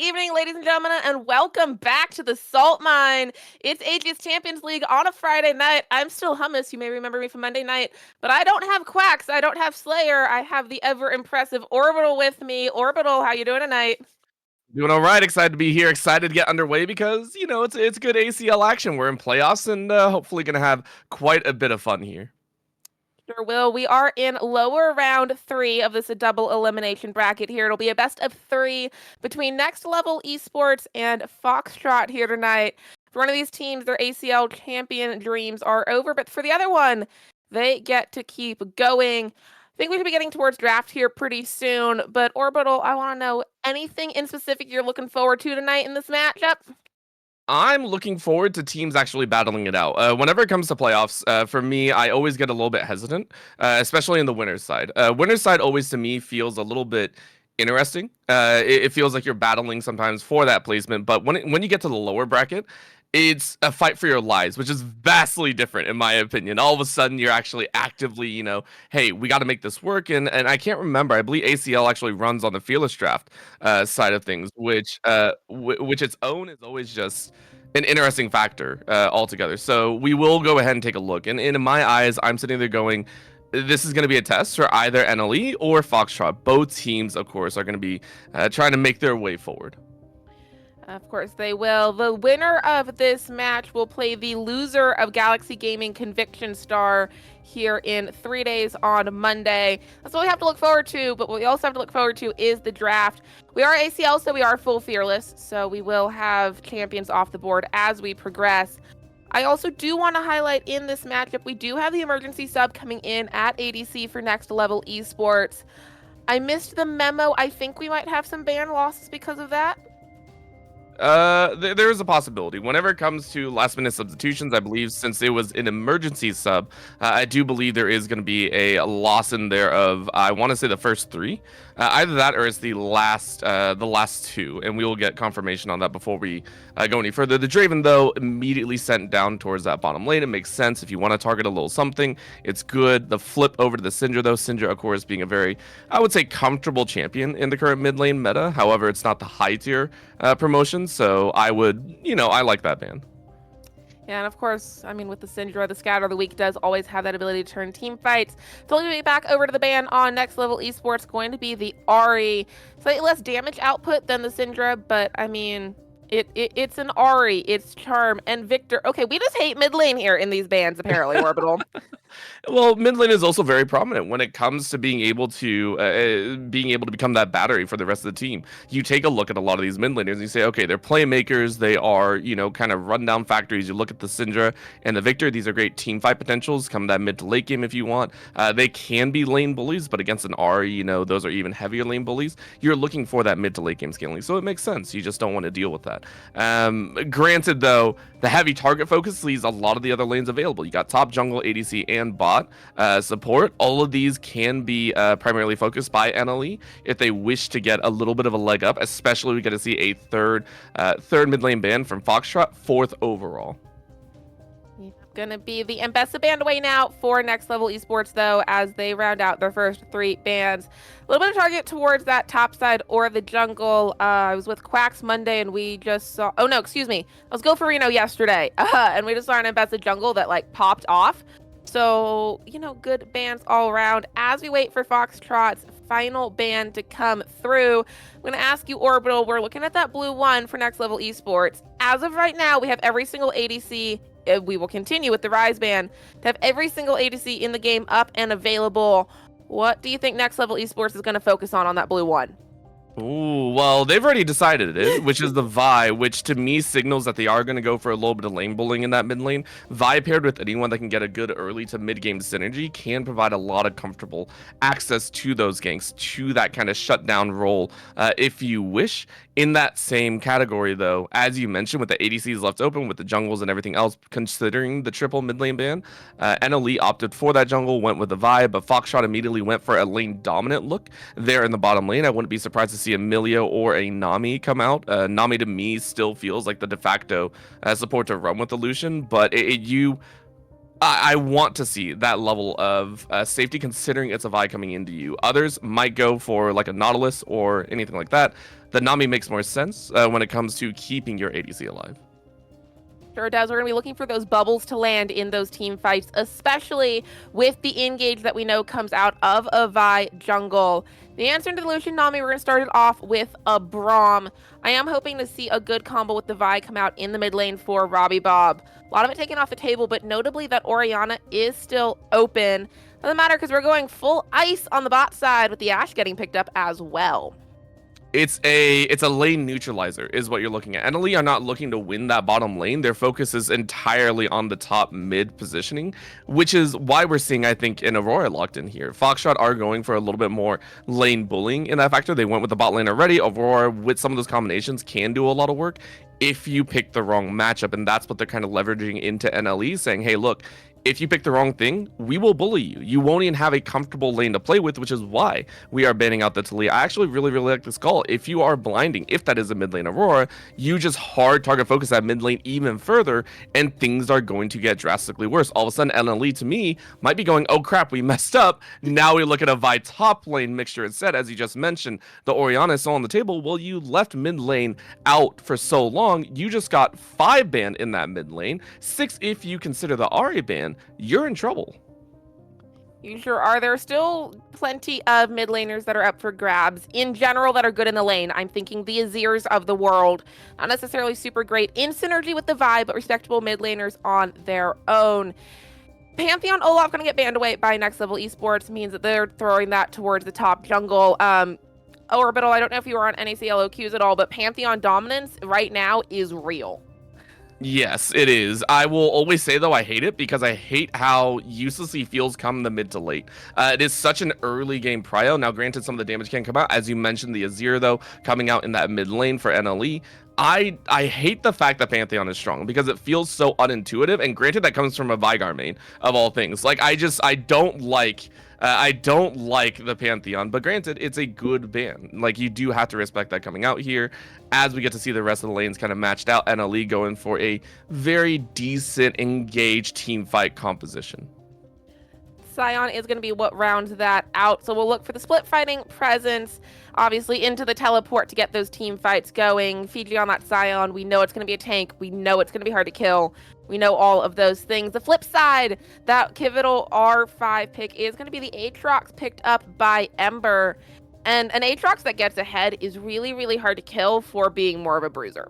evening, ladies and gentlemen, and welcome back to the Salt Mine. It's Aegis Champions League on a Friday night. I'm still Hummus. You may remember me from Monday night, but I don't have Quacks. I don't have Slayer. I have the ever impressive Orbital with me. Orbital, how you doing tonight? Doing all right. Excited to be here. Excited to get underway because it's good ACL action. We're in playoffs and hopefully gonna have quite a bit of fun here. Sure will. We are in lower round 3 of this double elimination bracket here. It'll be a best of 3 between Next Level Esports and Foxtrot here tonight. For one of these teams, their ACL champion dreams are over, but for the other one, they get to keep going. I think we should be getting towards draft here pretty soon, but Orbital, I want to know anything in specific you're looking forward to tonight in this matchup? I'm looking forward to teams actually battling it out. Whenever it comes to playoffs, for me, I always get a little bit hesitant, especially in the winner's side. Winner's side always to me feels a little bit interesting. It feels like you're battling sometimes for that placement, but when you get to the lower bracket, it's a fight for your lives, which is vastly different in my opinion. All of a sudden, you're actually actively, hey, we got to make this work. And I can't remember. I believe ACL actually runs on the fearless draft side of things, which its own is always just an interesting factor altogether. So we will go ahead and take a look. And in my eyes, I'm sitting there going, this is going to be a test for either NLE or Foxtrot. Both teams, of course, are going to be trying to make their way forward. Of course they will. The winner of this match will play the loser of Galaxy Gaming Conviction Star here in 3 days on Monday. That's what we have to look forward to, but what we also have to look forward to is the draft. We are ACL, so we are full fearless, so we will have champions off the board as we progress. I also do want to highlight in this matchup, we do have the emergency sub coming in at ADC for Next Level Esports. I missed the memo. I think we might have some ban losses because of that. There is a possibility. Whenever it comes to last minute substitutions, I believe since it was an emergency sub, I do believe there is going to be a loss in there of I want to say the first 3, either that or it's the last 2, and we will get confirmation on that before we go any further. The Draven though immediately sent down towards that bottom lane. It makes sense if you want to target a little something. It's good. The flip over to the Syndra though, Syndra of course being a very, I would say, comfortable champion in the current mid lane meta. However, it's not the high tier promotion. So I would, I like that ban. Yeah, and of course, I mean, with the Syndra, the Scatter of the Week does always have that ability to turn team fights. So we'll be back over to the ban on Next Level Esports, going to be the Ahri. Slightly less damage output than the Syndra, but I mean, it's an Ahri, it's Charm, and Victor. Okay, we just hate mid lane here in these bans, apparently, Orbital. Well, mid lane is also very prominent when it comes to being able to become that battery for the rest of the team. You take a look at a lot of these mid laners and you say, okay, they're playmakers, they are, kind of rundown factories. You look at the Syndra and the Victor, these are great team fight potentials. Come that mid to late game if you want. They can be lane bullies, but against an Ahri, those are even heavier lane bullies. You're looking for that mid to late game scaling, so it makes sense. You just don't want to deal with that. Granted, though, the heavy target focus leaves a lot of the other lanes available. You got top jungle, ADC, and bot support. All of these can be primarily focused by NLE if they wish to get a little bit of a leg up, especially we get to see a third mid lane ban from Foxtrot, 4th overall. Gonna be the Ambessa band away now for Next Level Esports, though, as they round out their first 3 bans. A little bit of target towards that top side or the jungle. I was with Quacks Monday and we just saw, oh no, excuse me, I was Go for Reno yesterday, and we just saw an Ambessa jungle that like popped off. So, good bans all around. As we wait for Foxtrot's final ban to come through, I'm going to ask you, Orbital, we're looking at that blue 1 for Next Level Esports. As of right now, we have every single ADC. We will continue with the Rise ban to have every single ADC in the game up and available. What do you think Next Level Esports is going to focus on that blue 1? Ooh, well, they've already decided it, which is the Vi, which to me signals that they are going to go for a little bit of lane bullying in that mid lane. Vi paired with anyone that can get a good early to mid game synergy can provide a lot of comfortable access to those ganks, to that kind of shutdown role, if you wish. In that same category, though, as you mentioned, with the ADCs left open, with the jungles and everything else, considering the triple mid lane ban, NLE opted for that jungle, went with the Vi, but Foxtrot immediately went for a lane dominant look there in the bottom lane. I wouldn't be surprised to see a Milio or a Nami come out. Nami to me still feels like the de facto support to run with the Lucian, but I want to see that level of safety, considering it's a Vi coming into you. Others might go for like a Nautilus or anything like that. The Nami makes more sense when it comes to keeping your ADC alive. Sure does. We're going to be looking for those bubbles to land in those team fights, especially with the engage that we know comes out of a Vi jungle. The answer into the Lucian Nami, we're going to start it off with a Braum. I am hoping to see a good combo with the Vi come out in the mid lane for Robbie Bob. A lot of it taken off the table, but notably that Orianna is still open. Doesn't matter because we're going full ice on the bot side with the Ashe getting picked up as well. It's a lane neutralizer is what you're looking at. NLE are not looking to win that bottom lane. Their focus is entirely on the top mid positioning, which is why we're seeing, I think, an Aurora locked in here. Foxtrot are going for a little bit more lane bullying in that factor. They went with the bot lane already. Aurora, with some of those combinations, can do a lot of work if you pick the wrong matchup, and that's what they're kind of leveraging into NLE, saying, hey, look, if you pick the wrong thing, we will bully you. You won't even have a comfortable lane to play with, which is why we are banning out the Talia. I actually really like this call. If you are blinding, if that is a mid lane Aurora, you just hard target focus that mid lane even further, and things are going to get drastically worse. All of a sudden, NLE to me might be going, oh crap, we messed up. Now we look at a Vi top lane mixture instead, as you just mentioned. The Orianna is still on the table. Well, you left mid lane out for so long. You just got 5 banned in that mid lane, 6 if you consider the Ahri ban. You're in trouble. You sure are. There are still plenty of mid laners that are up for grabs in general that are good in the lane. I'm thinking the Azirs of the world. Not necessarily super great in synergy with the vibe, but respectable mid laners on their own. Pantheon Olaf going to get banned away by Next Level Esports means that they're throwing that towards the top jungle. Orbital, I don't know if you were on NACL OQs at all, but Pantheon dominance right now is real. Yes, it is. I will always say, though, I hate it because I hate how useless he feels come the mid to late. It is such an early game prio. Now, granted, some of the damage can come out. As you mentioned, the Azir, though, coming out in that mid lane for NLE. I hate the fact that Pantheon is strong because it feels so unintuitive. And granted, that comes from a Vigar main, of all things. Like, I don't like... I don't like the Pantheon, but granted, it's a good ban. Like, you do have to respect that coming out here. As we get to see the rest of the lanes kind of matched out, NLE going for a very decent, engaged team fight composition. Sion is going to be what rounds that out. So we'll look for the split fighting presence, obviously into the teleport to get those team fights going. Fiji on that Sion. We know it's going to be a tank. We know it's going to be hard to kill. We know all of those things. The flip side, that pivotal R5 pick is going to be the Aatrox picked up by Ember. And an Aatrox that gets ahead is really, really hard to kill for being more of a bruiser.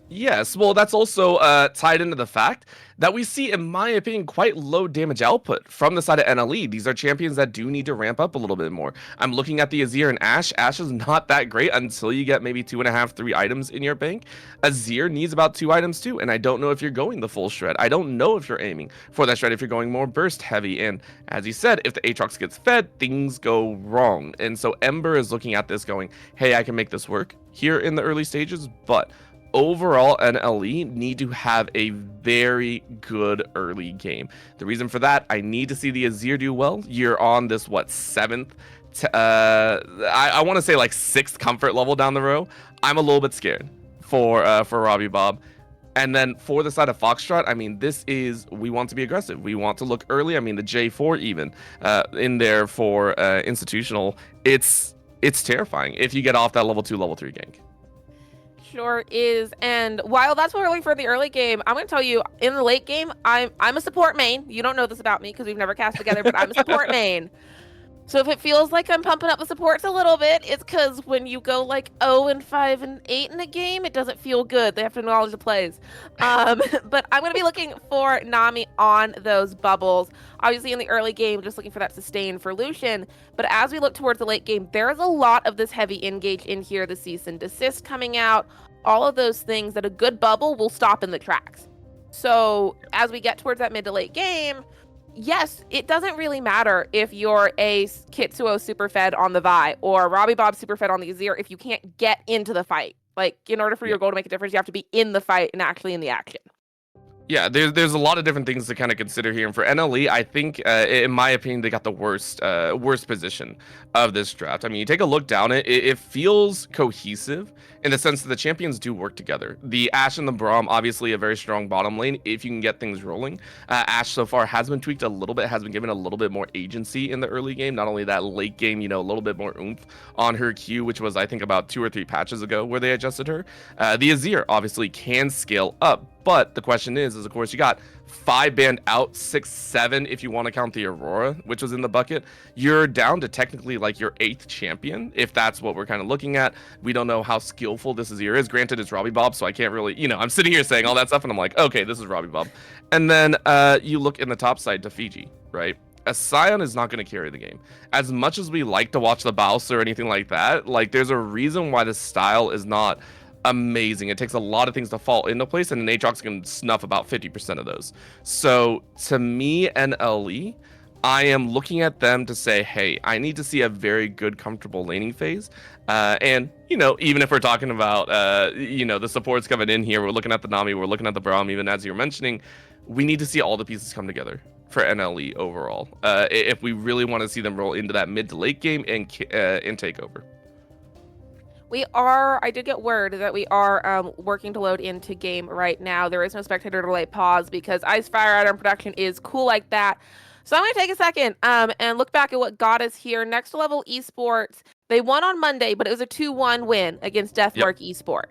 Yes, well, that's also tied into the fact that we see, in my opinion, quite low damage output from the side of NLE. These are champions that do need to ramp up a little bit more. I'm looking at the Azir and Ashe. Ashe is not that great until you get maybe 2.5, 3 items in your bank. Azir needs about 2 items too, and I don't know if you're going the full shred. I don't know if you're aiming for that shred, if you're going more burst heavy. And as you said, if the Aatrox gets fed, things go wrong. And so Ember is looking at this going, hey, I can make this work here in the early stages, but overall, NLE need to have a very good early game. The reason for that, I need to see the Azir do well. You're on this, what, 7th? I want to say like 6th comfort level down the row. I'm a little bit scared for Robbie Bob. And then for the side of Foxtrot, I mean, we want to be aggressive. We want to look early. I mean, the J4 even in there for institutional. It's terrifying if you get off that level 2, level 3 gank. Sure is. And while that's what we're looking for in the early game, I'm going to tell you, in the late game, I'm a support main. You don't know this about me because we've never cast together, but I'm a support main. So if it feels like I'm pumping up the supports a little bit, it's because when you go like 0 and 5 and 8 in a game, it doesn't feel good. They have to acknowledge the plays. But I'm going to be looking for Nami on those bubbles. Obviously in the early game, just looking for that sustain for Lucian. But as we look towards the late game, there's a lot of this heavy engage in here, the cease and desist coming out, all of those things that a good bubble will stop in the tracks. So as we get towards that mid to late game, yes, it doesn't really matter if you're a Kitsuo superfed on the Vi or Robbie Bob superfed on the Azir if you can't get into the fight. Like, in order for your goal to make a difference, you have to be in the fight and actually in the action. Yeah, there's a lot of different things to kind of consider here, and for NLE, I think, in my opinion, they got the worst position of this draft. I mean, you take a look down it feels cohesive in the sense that the champions do work together. The Ashe and the Braum, obviously a very strong bottom lane if you can get things rolling. Ashe so far has been tweaked a little bit, has been given a little bit more agency in the early game. Not only that, late game, a little bit more oomph on her Q, which was I think about 2 or 3 patches ago where they adjusted her. The Azir obviously can scale up. But the question is of course, you got 5 banned out, 6, 7 if you want to count the Aurora, which was in the bucket. You're down to technically like your 8th champion, if that's what we're kind of looking at. We don't know how skillful this Azir is. Granted, it's Robbie Bob, so I can't really, I'm sitting here saying all that stuff, and I'm like, okay, this is Robbie Bob. And then you look in the top side to Fiji, right? A Scion is not going to carry the game. As much as we like to watch the Baus or anything like that, like there's a reason why the style is not amazing. It takes a lot of things to fall into place, and an Aatrox can snuff about 50% of those. So to me and LE, I am looking at them to say, hey, I need to see a very good, comfortable laning phase. And, even if we're talking about, the supports coming in here, we're looking at the Nami, we're looking at the Braum, even as you're mentioning, we need to see all the pieces come together for NLE overall. If we really want to see them roll into that mid to late game and take over. I did get word that we are working to load into game right now. There is no spectator delay pause because Ice Fire out on production is cool like that. So I'm going to take a second and look back at what got us here. Next Level Esports, they won on Monday, but it was a 2-1 win against Deathmark Esport.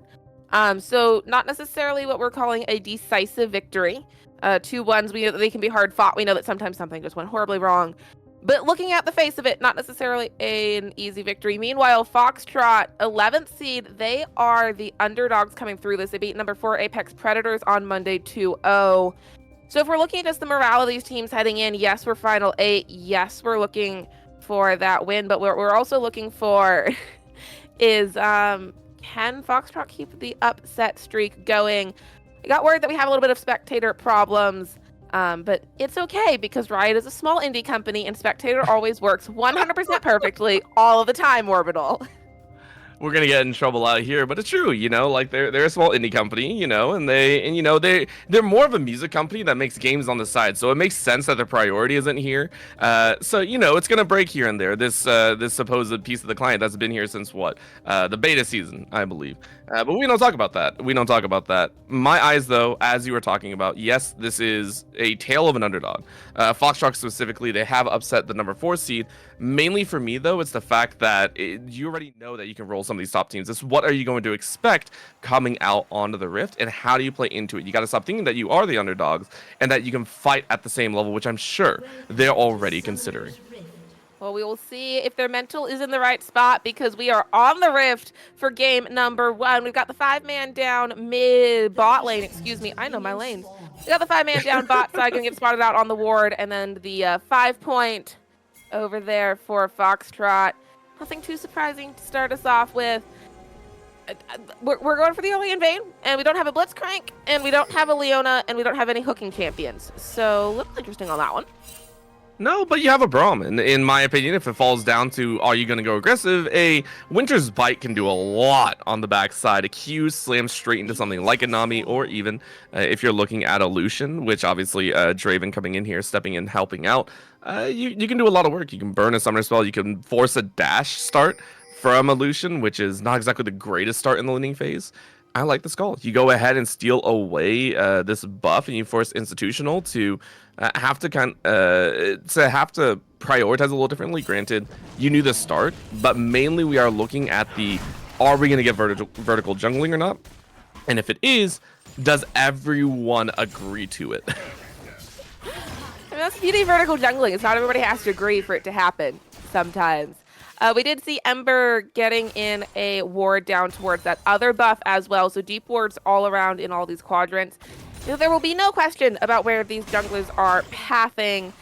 So not necessarily what we're calling a decisive victory. 2-1s, we know that they can be hard fought. We know that sometimes something just went horribly wrong. But looking at the face of it, not necessarily an easy victory. Meanwhile, Foxtrot, 11th seed, they are the underdogs coming through this. They beat number 4 Apex Predators on Monday 2-0. So if we're looking at just the morale of these teams heading in, yes, we're Final 8. Yes, we're looking for that win. But what we're also looking for is can Foxtrot keep the upset streak going? I got word that we have a little bit of spectator problems. But it's okay because Riot is a small indie company and Spectator always works 100% perfectly all of the time, Orbital. We're gonna get in trouble out here, but it's true, like they're a small indie company, and they're more of a music company that makes games on the side, so it makes sense that their priority isn't here. So it's gonna break here and there. This supposed piece of the client that's been here since the beta season, I believe. But we don't talk about that. My eyes, though, as you were talking about, yes, this is a tale of an underdog. Foxtrot specifically, they have upset the number 4 seed. Mainly for me, though, it's the fact that you already know that you can roll some of these top teams. It's what are you going to expect coming out onto the Rift, and how do you play into it? You got to stop thinking that you are the underdogs and that you can fight at the same level, which I'm sure they're already considering. Well, we will see if their mental is in the right spot because we are on the Rift for game number 1. We've got the 5-man down bot lane. Excuse me, I know my lanes. We got the 5-man down bot side going to get spotted out on the ward, and then the 5-point over there for Foxtrot. Nothing too surprising to start us off with. We're going for the early in vain, and we don't have a Blitzcrank, and we don't have a Leona, and we don't have any hooking champions. So, a little interesting on that one. No, but you have a Braum. And in my opinion, if it falls down to are you going to go aggressive, a Winter's Bite can do a lot on the backside. A Q slams straight into something like a Nami, or even if you're looking at a Lucian, which obviously Draven coming in here, stepping in, helping out. You can do a lot of work. You can burn a summoner spell. You can force a dash start from a Lucian, which is not exactly the greatest start in the laning phase. I like the Skull. You go ahead and steal away this buff, and you force Institutional to have to prioritize a little differently. Granted, you knew the start, but mainly we are looking at are we going to get vertical jungling or not? And if it is, does everyone agree to it? I mean, that's the beauty of vertical jungling. It's not everybody has to agree for it to happen sometimes. We did see Ember getting in a ward down towards that other buff as well. So deep wards all around in all these quadrants. There will be no question about where these junglers are pathing.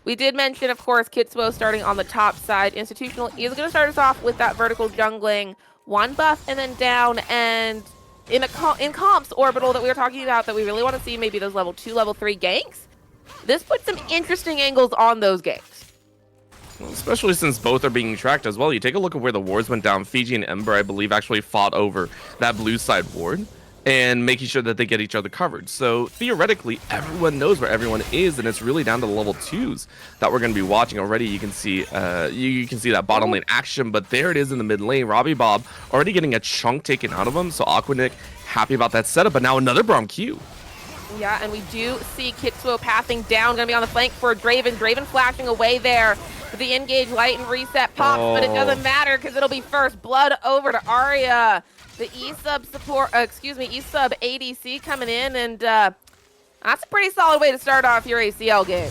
We did mention, of course, Kitsuo starting on the top side. Institutional is going to start us off with that vertical jungling. 1 buff and then down. And in comps, Orbital, that we were talking about, that we really want to see maybe those level 2, level 3 ganks. This puts some interesting angles on those ganks. Well, especially since both are being tracked as well. You take a look at where the wards went down. Fiji and Ember, I believe, actually fought over that blue side ward. and making sure that they get each other covered. So theoretically, everyone knows where everyone is, and it's really down to the level 2s that we're going to be watching already. You can see you can see that bottom lane action, but there it is in the mid lane. Robbie Bob already getting a chunk taken out of him, so Aquanic happy about that setup, but now another Braum Q. Yeah, and we do see Kitsuo passing down, going to be on the flank for Draven. Draven flashing away there. The engage light and reset pops, but it doesn't matter because it'll be first blood over to Arya. The E-sub support, E-sub ADC coming in, and that's a pretty solid way to start off your ACL game.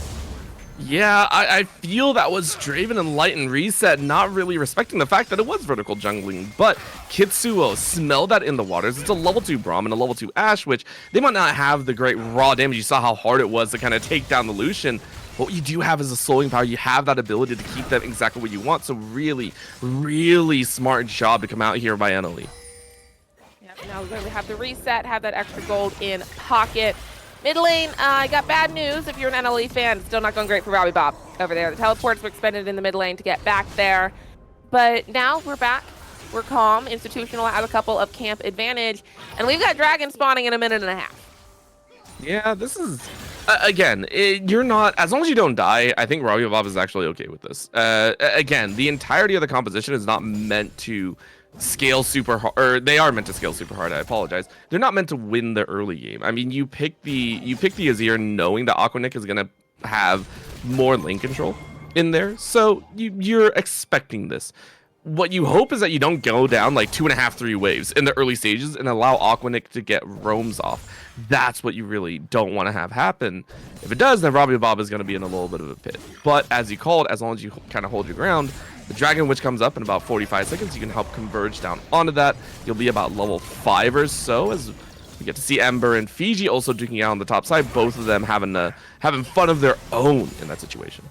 Yeah, I feel that was Draven and Light and Reset not really respecting the fact that it was vertical jungling, but Kitsuo smelled that in the waters. It's a level 2 Braum and a level 2 Ashe, which they might not have the great raw damage. You saw how hard it was to kind of take down the Lucian. What you do have is a slowing power. You have that ability to keep them exactly what you want. So really, really smart job to come out here by NLE. Yep, now we're going to have the reset, have that extra gold in pocket. Mid lane, I got bad news. If you're an NLE fan, it's still not going great for Robbie Bob over there. The teleports were expended in the mid lane to get back there. But now we're back. We're calm. Institutional has a couple of camp advantage. And we've got Dragon spawning in a minute and a half. Yeah, this is... again, you're not... As long as you don't die, I think Robbie Bob is actually okay with this. Again, the entirety of the composition is not meant to scale super hard, or they are meant to scale super hard. I apologize. They're not meant to win the early game. I mean, you pick the Azir knowing that Aquanic is gonna have more lane control in there, so you're expecting this. What you hope is that you don't go down like 2.5, 3 waves in the early stages and allow Aquanic to get roams off. That's what you really don't want to have happen. If it does, then Robbie Bob is going to be in a little bit of a pit. But as you called, as long as you kind of hold your ground, the Dragon Witch comes up in about 45 seconds. You can help converge down onto that. You'll be about level 5 or so, as we get to see Ember and Fiji also duking out on the top side. Both of them having fun of their own in that situation.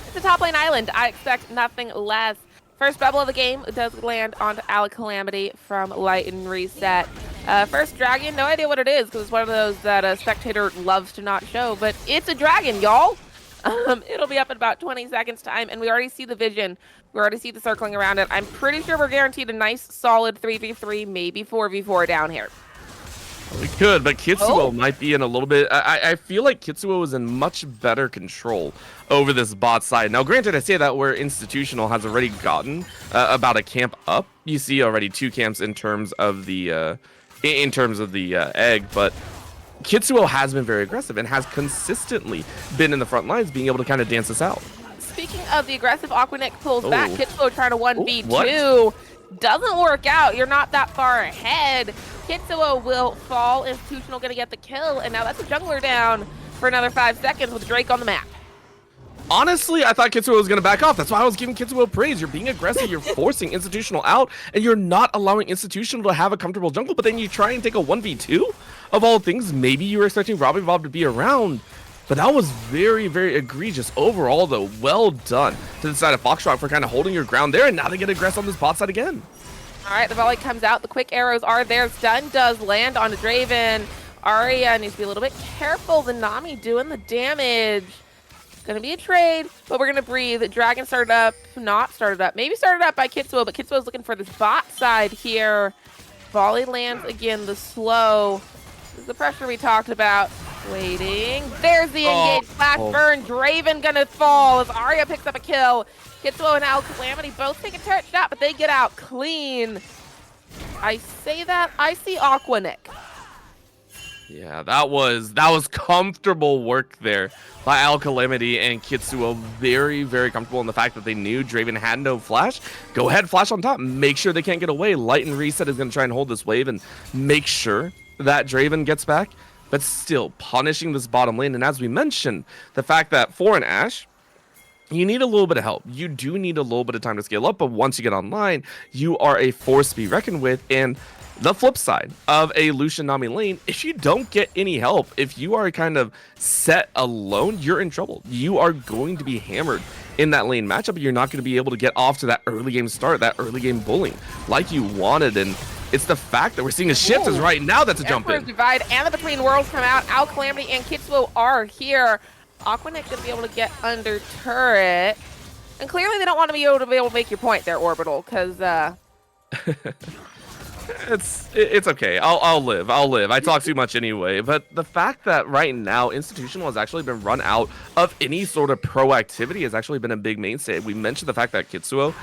It's a top lane island. I expect nothing less. First bubble of the game does land onto Calamity from Light and Reset. First dragon, no idea what it is because it's one of those that a spectator loves to not show, but it's a dragon, y'all. It'll be up in about 20 seconds time, and we already see the vision. We already see the circling around it. I'm pretty sure we're guaranteed a nice solid 3v3, maybe 4v4 down here. We could, but Kitsuo might be in a little bit... I feel like Kitsuo is in much better control over this bot side. Now, granted, I say that where Institutional has already gotten about a camp up. You see already 2 camps in terms of the egg, but Kitsuo has been very aggressive and has consistently been in the front lines, being able to kind of dance this out. Speaking of the aggressive, Aquanic pulls back. Kitsuo trying to 1v2. Doesn't work out. You're not that far ahead. Kitsuo will fall. Institutional going to get the kill, and now that's a jungler down for another 5 seconds with Drake on the map. Honestly, I thought Kitsuo was going to back off. That's why I was giving Kitsuo praise. You're being aggressive. You're forcing Institutional out, and you're not allowing Institutional to have a comfortable jungle, but then you try and take a 1v2? Of all things, maybe you were expecting Robbie Bob to be around, but that was very, very egregious. Overall, though, well done to the side of Foxtrot for kind of holding your ground there, and now they get aggressive on this bot side again. All right, the volley comes out. The quick arrows are there. Stun does land on Draven. Arya needs to be a little bit careful. The Nami doing the damage. Gonna be a trade, but we're gonna breathe. Dragon started up, not started up. Maybe started up by Kitsuo, but Kitsuo's looking for this bot side here. Volley lands again, the slow. This is the pressure we talked about. Waiting. There's the engage flash burn. Draven gonna fall as Arya picks up a kill. Kitsuo and Calamity both take a turret shot, but they get out clean. I say that, I see Aquanic. Yeah, that was comfortable work there by Calamity and Kitsuo. Very, very comfortable in the fact that they knew Draven had no flash. Go ahead, flash on top. Make sure they can't get away. Light and Reset is going to try and hold this wave and make sure that Draven gets back, but still punishing this bottom lane. And as we mentioned, the fact that for an Ashe, you need a little bit of help. You do need a little bit of time to scale up, but once you get online, you are a force to be reckoned with. And the flip side of a Lucian Nami lane, if you don't get any help, if you are kind of set alone, you're in trouble. You are going to be hammered in that lane matchup, and you're not going to be able to get off to that early game start, that early game bullying like you wanted. And it's the fact that we're seeing a shift is right now that's a jump in. Divide and the Between Worlds come out. Calamity and Kitsuo are here. Aquanic going to be able to get under turret. And clearly they don't want to be able to make your point there, Orbital, because It's okay. I'll live. I'll live. I talk too much anyway. But the fact that right now Institutional has actually been run out of any sort of proactivity has actually been a big mainstay. We mentioned the fact that Kitsuo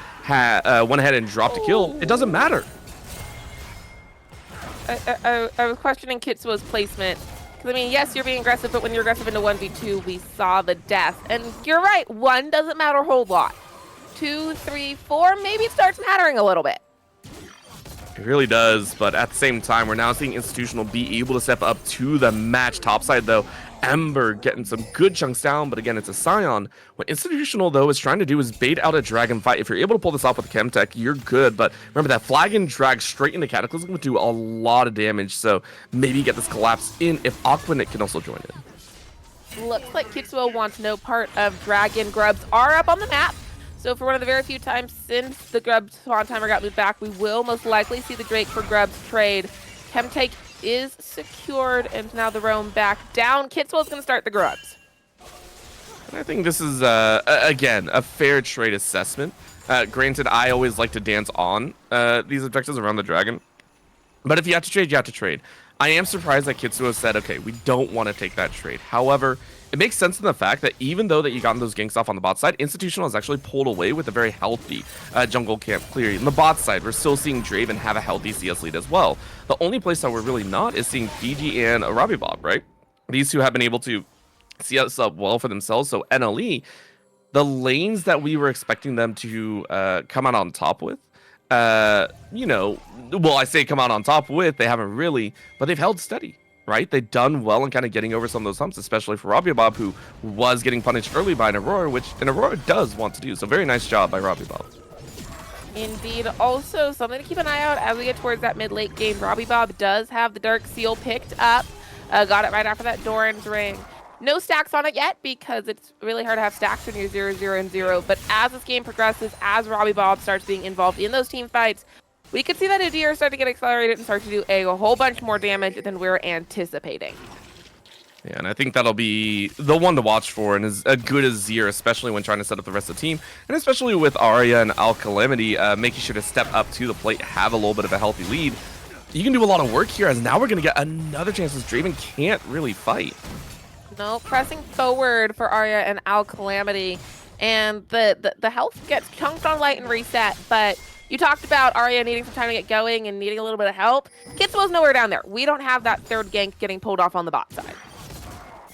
went ahead and dropped a kill. It doesn't matter. I was questioning Kitsuo's placement. Because, I mean, yes, you're being aggressive, but when you're aggressive into 1v2, we saw the death. And you're right, 1 doesn't matter a whole lot. 2, 3, 4, maybe it starts mattering a little bit. It really does, but at the same time, we're now seeing Institutional be able to step up to the match topside, though. Ember getting some good chunks down, but again, it's a Scion. What Institutional, though, is trying to do is bait out a Dragon fight. If you're able to pull this off with Chemtech, you're good, but remember that flag and drag straight into Cataclysm will do a lot of damage, so maybe get this collapse in if Aquanet can also join in. Looks like Kitsuo wants no part of Dragon. Grubs are up on the map. So for one of the very few times since the Grubs spawn timer got moved back, we will most likely see the Drake for Grubs trade. Chemtake is secured, and now the roam back down. Kitsuo's going to start the Grubs. And I think this is, again, a fair trade assessment. Granted, I always like to dance on these objectives around the Dragon. But if you have to trade, you have to trade. I am surprised that Kitsuo said, okay, we don't want to take that trade. However, it makes sense in the fact that even though that you gotten those ganks off on the bot side, Institutional has actually pulled away with a very healthy jungle camp clear. On the bot side, we're still seeing Draven have a healthy CS lead as well. The only place that we're really not is seeing Fiji and Robbie Bob, right? These two have been able to CS up well for themselves. So NLE, the lanes that we were expecting them to come out on top with, you know, well, I say come out on top with, they haven't really, but they've held steady. Right? They've done well in kind of getting over some of those humps, especially for Robbie Bob, who was getting punished early by an Aurora, which an Aurora does want to do. So very nice job by Robbie Bob. Indeed. Also, something to keep an eye out as we get towards that mid-late game. Robbie Bob does have the Dark Seal picked up. Got it right after that Doran's ring. No stacks on it yet because it's really hard to have stacks when you're 0-0 and 0. But as this game progresses, as Robbie Bob starts being involved in those team fights, we could see that Udyr start to get accelerated and start to do a whole bunch more damage than we're anticipating. Yeah, and I think that'll be the one to watch for, and is as good as Zir, especially when trying to set up the rest of the team, and especially with Arya and Al Calamity making sure to step up to the plate, have a little bit of a healthy lead. You can do a lot of work here, as now we're going to get another chance as Draven can't really fight. No, pressing forward for Arya and Al Calamity, and the health gets chunked on Light and Reset, but you talked about Arya needing some time to get going and needing a little bit of help. Kitsuo's nowhere down there. We don't have that third gank getting pulled off on the bot side.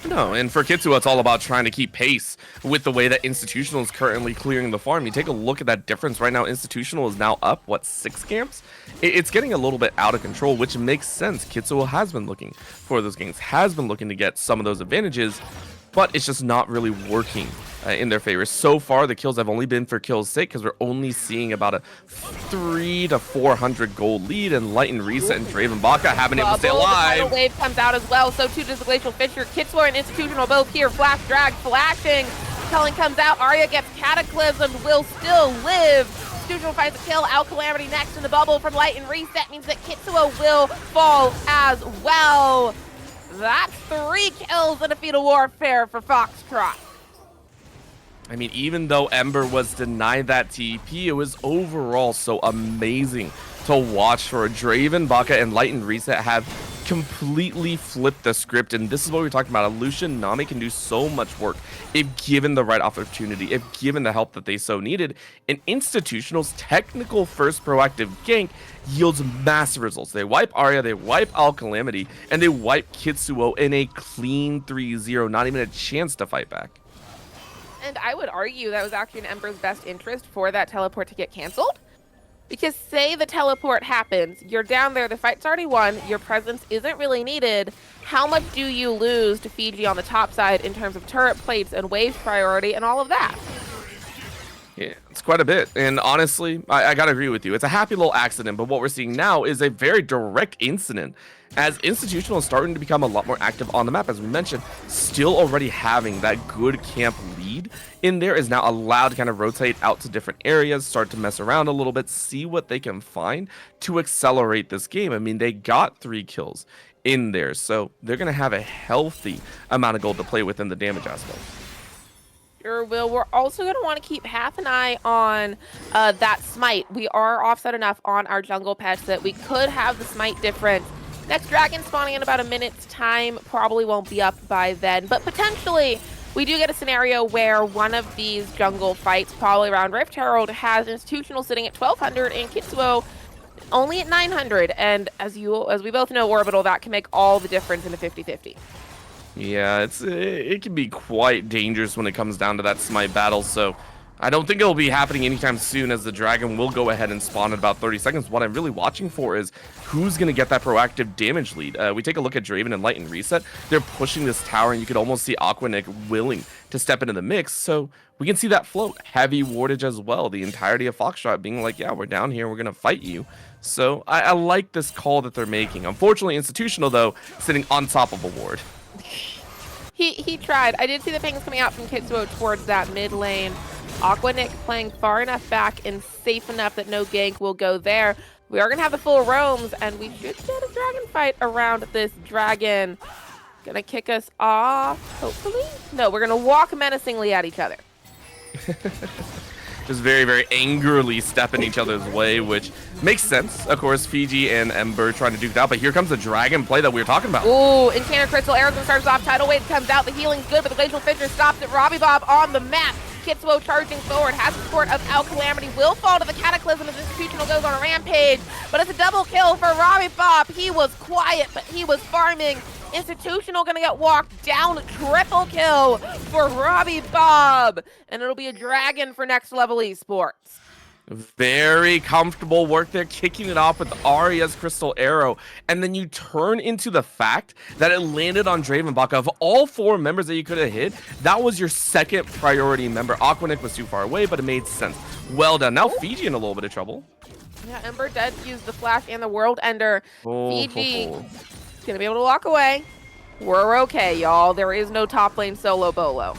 No, and for Kitsuo, it's all about trying to keep pace with the way that Institutional is currently clearing the farm. You take a look at that difference right now. Institutional is now up, what, 6 camps? It's getting a little bit out of control, which makes sense. Kitsuo has been looking for those gains, has been looking to get some of those advantages, but it's just not really working in their favor. So far, the kills have only been for kills' sake because we're only seeing about a 300 to 400 gold lead, and Light and Reset and Draven Baka haven't been able to stay alive. The tidal wave comes out as well, so too does the Glacial Fisher. Kitsuo and Institutional both here. Flash drag, flashing. Culling comes out. Arya gets Cataclysm, will still live. Institutional finds a kill. Al Calamity next in the bubble from Light and Reset means that Kitsuo will fall as well. That's 3 kills in a Fetal Warfare for Foxtrot. I mean, even though Ember was denied that TP, it was overall so amazing to watch for Draven, Baka, and Light and Reset have completely flipped the script. And this is what we're talking about. Lucian Nami can do so much work if given the right opportunity, if given the help that they so needed. And Institutional's technical first proactive gank yields massive results. They wipe Arya, they wipe Al Calamity, and they wipe Kitsuo in a clean 3-0, not even a chance to fight back. And I would argue that was actually in Ember's best interest for that teleport to get canceled. Because say the teleport happens, you're down there, the fight's already won, your presence isn't really needed. How much do you lose to Fiji on the top side in terms of turret plates and wave priority and all of that? Yeah, it's quite a bit. And honestly, I gotta agree with you. It's a happy little accident, but what we're seeing now is a very direct incident as Institutional is starting to become a lot more active on the map. As we mentioned, still already having that good camp lead in there is now allowed to kind of rotate out to different areas, start to mess around a little bit, see what they can find to accelerate this game. I mean, they got 3 kills in there, so they're going to have a healthy amount of gold to play with in the damage aspect. Sure will. We're also going to want to keep half an eye on that smite. We are offset enough on our jungle pets that we could have the smite difference. Next dragon spawning in about a minute's time. Probably won't be up by then, but potentially we do get a scenario where one of these jungle fights, probably around Rift Herald, has Institutional sitting at 1200 and Kitsuo only at 900. And as we both know, Orbital, that can make all the difference in a 50-50. Yeah, it can be quite dangerous when it comes down to that smite battle, so I don't think it'll be happening anytime soon, as the dragon will go ahead and spawn in about 30 seconds. What I'm really watching for is who's going to get that proactive damage lead. We take a look at Draven and Light and Reset. They're pushing this tower, and you could almost see Aquanic willing to step into the mix, so we can see that float. Heavy wardage as well. The entirety of Foxtrot being like, yeah, we're down here, we're going to fight you. So I like this call that they're making. Unfortunately, Institutional, though, sitting on top of a ward. He tried. I did see the pings coming out from Kitsuo towards that mid lane. Aquanic playing far enough back and safe enough that no gank will go there. We are going to have the full roams, and we should get a dragon fight around this dragon. Gonna kick us off, hopefully? No, we're going to walk menacingly at each other. Just very, very angrily step in each other's way, which makes sense. Of course, Fiji and Ember trying to duke it out, but here comes the dragon play that we were talking about. Ooh, Enchanter Crystal, Arrows starts off, Tidal Wave comes out, the healing's good, but the Glacial Fissure stops it. Robbie Bob on the map. Kitsuo charging forward, has the support of Al Calamity, will fall to the Cataclysm as Institutional goes on a rampage, but it's a double kill for Robbie Bob. He was quiet, but he was farming. Institutional gonna get walked down, triple kill for Robbie Bob, and it'll be a dragon for Next Level Esports. Very comfortable work there, kicking it off with Arya's Crystal Arrow, and then you turn into the fact that it landed on Dravenbach. Of all 4 members that you could have hit, that was your second priority member. Aquanic was too far away, but it made sense. Well done. Now Fiji in a little bit of trouble. Yeah, Ember did use the Flash and the World Ender. Fiji gonna be able to walk away. We're okay, y'all. There is no top lane solo bolo.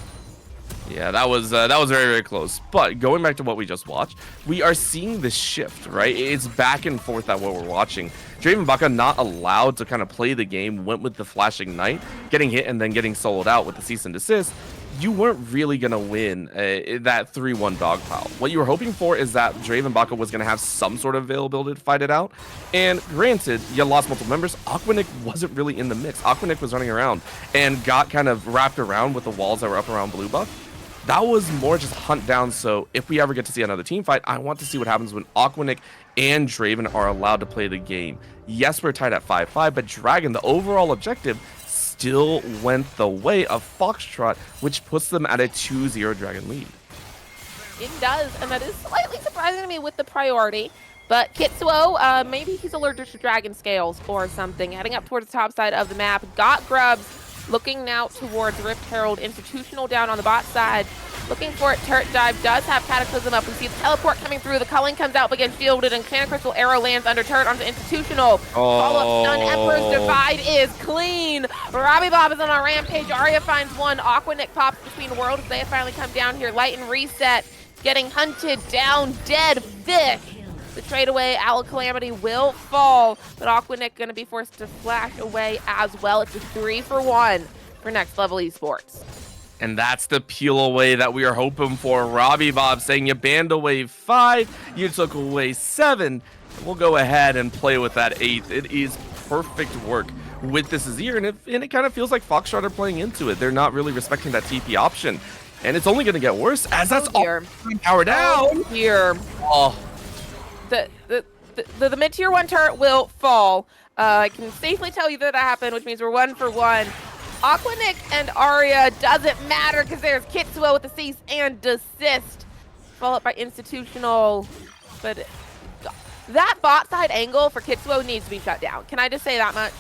Yeah, that was very, very close. But going back to what we just watched, we are seeing this shift, right? It's back and forth at what we're watching. Draven Baka not allowed to kind of play the game, went with the Flash Ignite, getting hit and then getting soloed out with the cease and desist. You weren't really going to win that 3-1 dogpile. What you were hoping for is that Draven Baka was going to have some sort of availability to fight it out. And granted, you lost multiple members. Aquanic wasn't really in the mix. Aquanic was running around and got kind of wrapped around with the walls that were up around Blue Buff. That was more just hunt down, so if we ever get to see another team fight, I want to see what happens when Aquanic and Draven are allowed to play the game. Yes, we're tied at 5-5, but Dragon, the overall objective, still went the way of Foxtrot, which puts them at a 2-0 Dragon lead. It does, and that is slightly surprising to me with the priority. But Kitsuo, maybe he's allergic to dragon scales or something. Heading up towards the top side of the map, got grubs. Looking now towards Rift Herald. Institutional down on the bot side. Looking for it. Turret dive does have Cataclysm up. We see the teleport coming through. The culling comes out but gets shielded, and Enchanter Crystal Arrow lands under turret onto Institutional. Follow-up stun. Emperor's Divide is clean. Robbie Bob is on a rampage. Arya finds one. Aquanic pops between worlds. They have finally come down here. Light and Reset getting hunted down. Dead fish. The trade away, Owl Calamity will fall, but Aquanic going to be forced to flash away as well. It's a 3-for-1 for Next Level Esports. And that's the peel away that we are hoping for. Robbie Bob saying you banned away 5, you took away 7. We'll go ahead and play with that 8th. It is perfect work with this Azir, and it kind of feels like Foxtrot are playing into it. They're not really respecting that TP option, and it's only going to get worse as that's all power down. Here. Oh. The mid-tier 1 turret will fall. I can safely tell you that happened, which means we're 1-for-1. Aquanic and Arya doesn't matter because there's Kitsuo with the cease and desist. Followed by Institutional. But that bot side angle for Kitsuo needs to be shut down. Can I just say that much?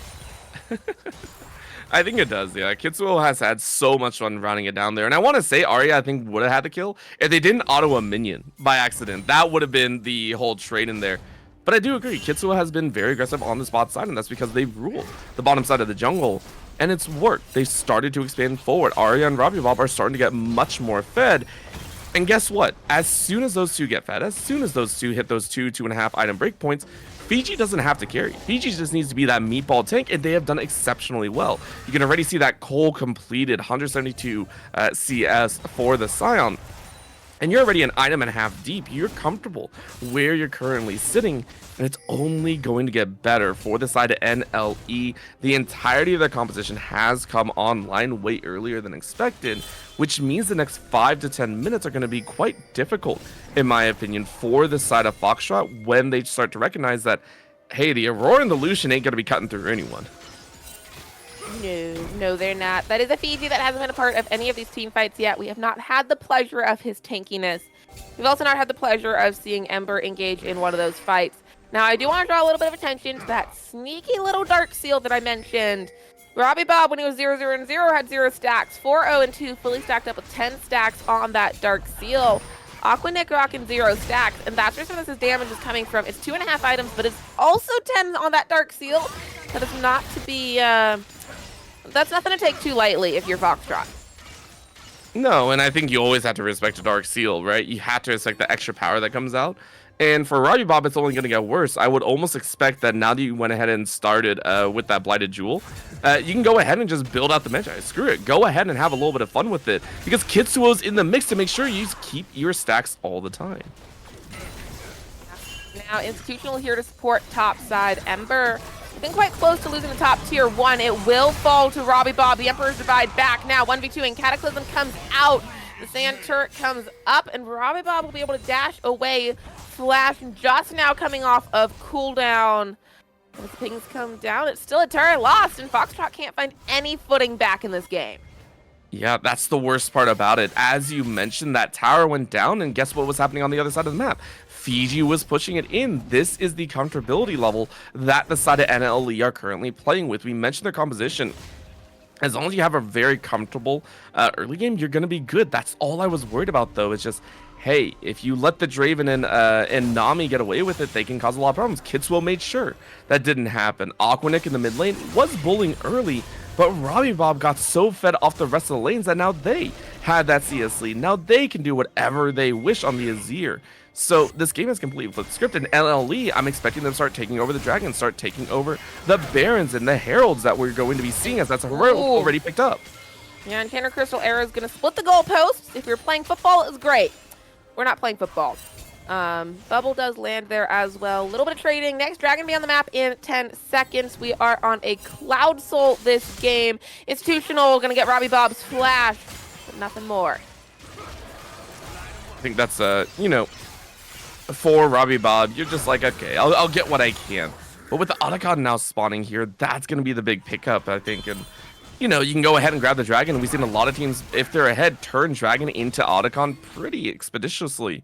I think it does, yeah. Kitsuo has had so much fun running it down there. And I want to say Arya, I think, would have had the kill if they didn't auto a minion by accident. That would have been the whole trade in there. But I do agree, Kitsuo has been very aggressive on this bot side, and that's because they've ruled the bottom side of the jungle. And it's worked. They've started to expand forward. Arya and Robbie Bob are starting to get much more fed. And guess what? As soon as those two get fed, as soon as those two hit those 2.5 item breakpoints, Fiji doesn't have to carry. Fiji just needs to be that meatball tank, and they have done exceptionally well. You can already see that Cole completed 172 CS for the Scion. And you're already an item and a half deep. You're comfortable where you're currently sitting, and it's only going to get better for the side of NLE. The entirety of their composition has come online way earlier than expected, which means the next 5 to 10 minutes are going to be quite difficult, in my opinion, for the side of Foxtrot when they start to recognize that, hey, the Aurora and the Lucian ain't going to be cutting through anyone. No, they're not. That is a Fiji that hasn't been a part of any of these team fights yet. We have not had the pleasure of his tankiness. We've also not had the pleasure of seeing Ember engage in one of those fights. Now, I do want to draw a little bit of attention to that sneaky little Dark Seal that I mentioned. Robbie Bob, when he was 0-0-0, had 0 stacks. 4-0-2, fully stacked up with 10 stacks on that Dark Seal. Aquanick rocking 0 stacks, and that's where some of this damage is coming from. It's 2.5 items, but it's also 10 on that Dark Seal. That is not to be... That's nothing to take too lightly if you're Foxtrot. No, and I think you always have to respect a Dark Seal, right? You have to respect the extra power that comes out. And for Robbie Bob, it's only going to get worse. I would almost expect that now that you went ahead and started with that Blighted Jewel, you can go ahead and just build out the Magi. Screw it. Go ahead and have a little bit of fun with it. Because Kitsuo's in the mix to make sure you keep your stacks all the time. Now, Institutional here to support top side. Ember been quite close to losing the top tier 1. It will fall to Robbie Bob. The Emperor's Divide back now. 1v2 and Cataclysm comes out. The Sand Turret comes up, and Robbie Bob will be able to dash away. Flash just now coming off of cooldown. As things come down, it's still a turret lost, and Foxtrot can't find any footing back in this game. Yeah, that's the worst part about it. As you mentioned, that tower went down, and guess what was happening on the other side of the map? Fiji was pushing it in. This is the comfortability level that the side of NLE are currently playing with. We mentioned their composition. As long as you have a very comfortable early game, you're going to be good. That's all I was worried about, though. It's just, hey, if you let the Draven and Nami get away with it, they can cause a lot of problems. Kitsuo made sure that didn't happen. Aquanick in the mid lane was bullying early, but Robbie Bob got so fed off the rest of the lanes that now they had that CS lead. Now they can do whatever they wish on the Azir. So this game is completely flipped script, and NLE, I'm expecting them to start taking over the Dragons, start taking over the Barons and the Heralds that we're going to be seeing, as that's a Herald already picked up. Yeah, and Tanner Crystal Arrow is going to split the goalposts. If you're playing football, it's great. We're not playing football. Bubble does land there as well. A little bit of trading. Next Dragon be on the map in 10 seconds. We are on a Cloud Soul this game. Institutional going to get Robbie Bob's flash, but nothing more. I think that's, for Robbie Bob, you're just like, okay, I'll get what I can. But with the Otacon now spawning here, that's going to be the big pickup, I think. And, you can go ahead and grab the Dragon. And we've seen a lot of teams, if they're ahead, turn Dragon into Otacon pretty expeditiously.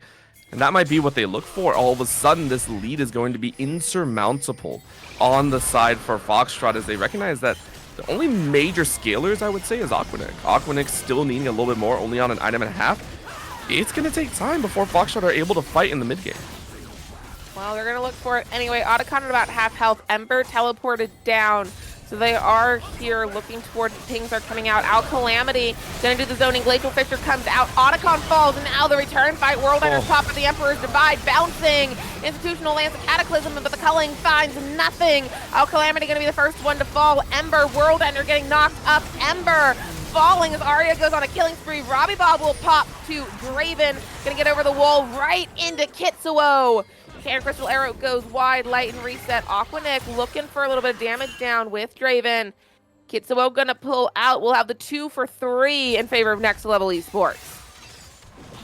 And that might be what they look for. All of a sudden, this lead is going to be insurmountable on the side for Foxtrot, as they recognize that the only major scalers, I would say, is Aquanick. Aquanick still needing a little bit more, only on an item and a half. It's going to take time before Foxtrot are able to fight in the mid game. Well, they're going to look for it anyway. Otacon at about half health. Ember teleported down. So they are here looking towards the pings are coming out. Calamity going to do the zoning. Glacial Fisher comes out. Otacon falls, and now the return fight. World Ender top of the Emperor's Divide bouncing. Institutional lands a Cataclysm, but the culling finds nothing. Calamity going to be the first one to fall. Ember, World Ender getting knocked up. Ember falling as Arya goes on a killing spree. Robbie Bob will pop to Draven. Going to get over the wall right into Kitsuo. Tanner Crystal Arrow goes wide, light and reset. Aquanick looking for a little bit of damage down with Draven. Kitsuo gonna pull out. We'll have the 2 for 3 in favor of Next Level Esports.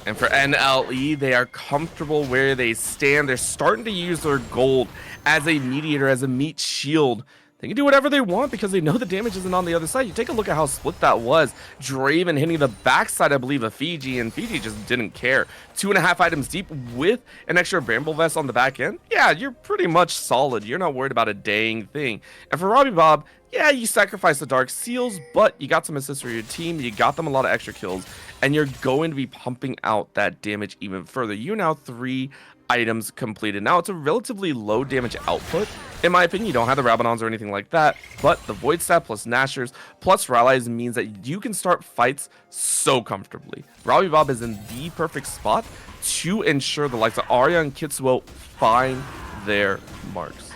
And for NLE, they are comfortable where they stand. They're starting to use their gold as a mediator, as a meat shield. They can do whatever they want because they know the damage isn't on the other side. You take a look at how split that was. Draven hitting the backside, I believe, of Fiji, and Fiji just didn't care. 2.5 items deep with an extra Bramble Vest on the back end. Yeah, you're pretty much solid. You're not worried about a dang thing. And for Robbie Bob, yeah, you sacrificed the Dark Seals, but you got some assists for your team. You got them a lot of extra kills, and you're going to be pumping out that damage even further. You now 3 items completed. Now, it's a relatively low damage output. In my opinion, you don't have the Rabadons or anything like that, but the Void Stat plus Nashers plus Rallies means that you can start fights so comfortably. Robbie Bob is in the perfect spot to ensure the likes of Arya and Kitsuo find their marks.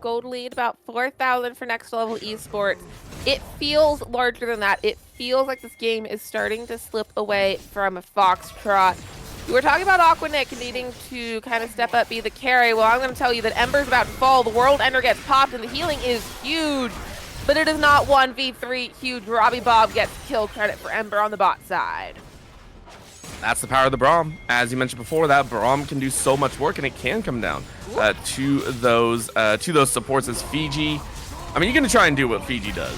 gold lead, about 4,000 for next level esports. It feels larger than that. It feels like this game is starting to slip away from Foxtrot. We were talking about Aquanic needing to kind of step up, be the carry. Well, I'm going to tell you that Ember's about to fall. The World Ender gets popped, and the healing is huge. But it is not 1v3 huge. Robbie Bob gets kill credit for Ember on the bot side. That's the power of the Braum. As you mentioned before, that Braum can do so much work, and it can come down to those supports as Fiji. I mean, you're going to try and do what Fiji does.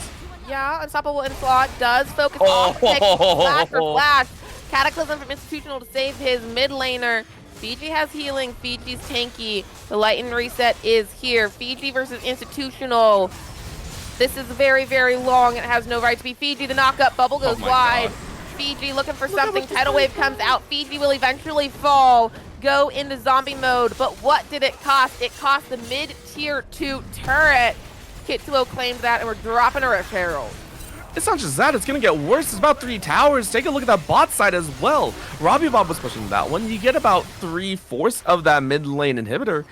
Yeah, Unstoppable Onslaught does focus on flash for flash. Cataclysm from Institutional to save his mid laner. Fiji has healing. Fiji's tanky. The light and reset is here. Fiji versus Institutional. This is very, very long. It has no right to be Fiji. The knockup bubble goes wide. God. Fiji looking for something. Tidal wave comes out. Fiji will eventually fall, go into zombie mode. But what did it cost? It cost the mid-tier 2 turret. Kitsuo claims that, and we're dropping a Rift Herald. It's not just that, it's going to get worse. It's about 3 towers. Take a look at that bot side as well. Robbie Bob was pushing that one. You get about 3/4 of that mid lane inhibitor,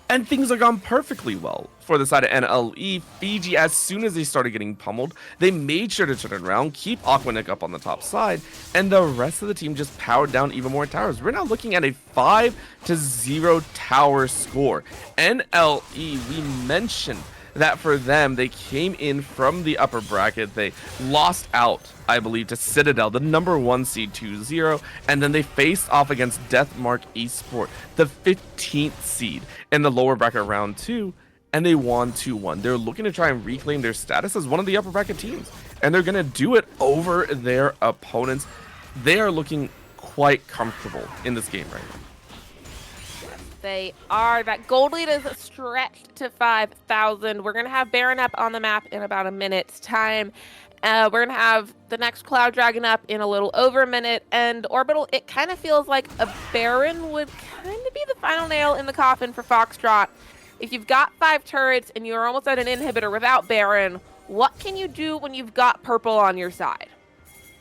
and things are gone perfectly well for the side of NLE. Fiji, as soon as they started getting pummeled, they made sure to turn it around, keep Aquanic up on the top side, and the rest of the team just powered down even more towers. We're now looking at a 5-0 tower score. NLE, we mentioned that for them, they came in from the upper bracket. They lost out, I believe, to Citadel, the #1 seed 2-0, and then they faced off against Deathmark Esports, the 15th seed in the lower bracket round 2, and they won 2-1. They're looking to try and reclaim their status as one of the upper bracket teams, and they're going to do it over their opponents. They are looking quite comfortable in this game right now. They are. That gold lead is stretched to 5,000. We're going to have Baron up on the map in about a minute's time. We're going to have the next Cloud Dragon up in a little over a minute. And Orbital, it kind of feels like a Baron would kind of be the final nail in the coffin for Foxtrot. If you've got 5 turrets and you're almost at an inhibitor without Baron, what can you do when you've got purple on your side?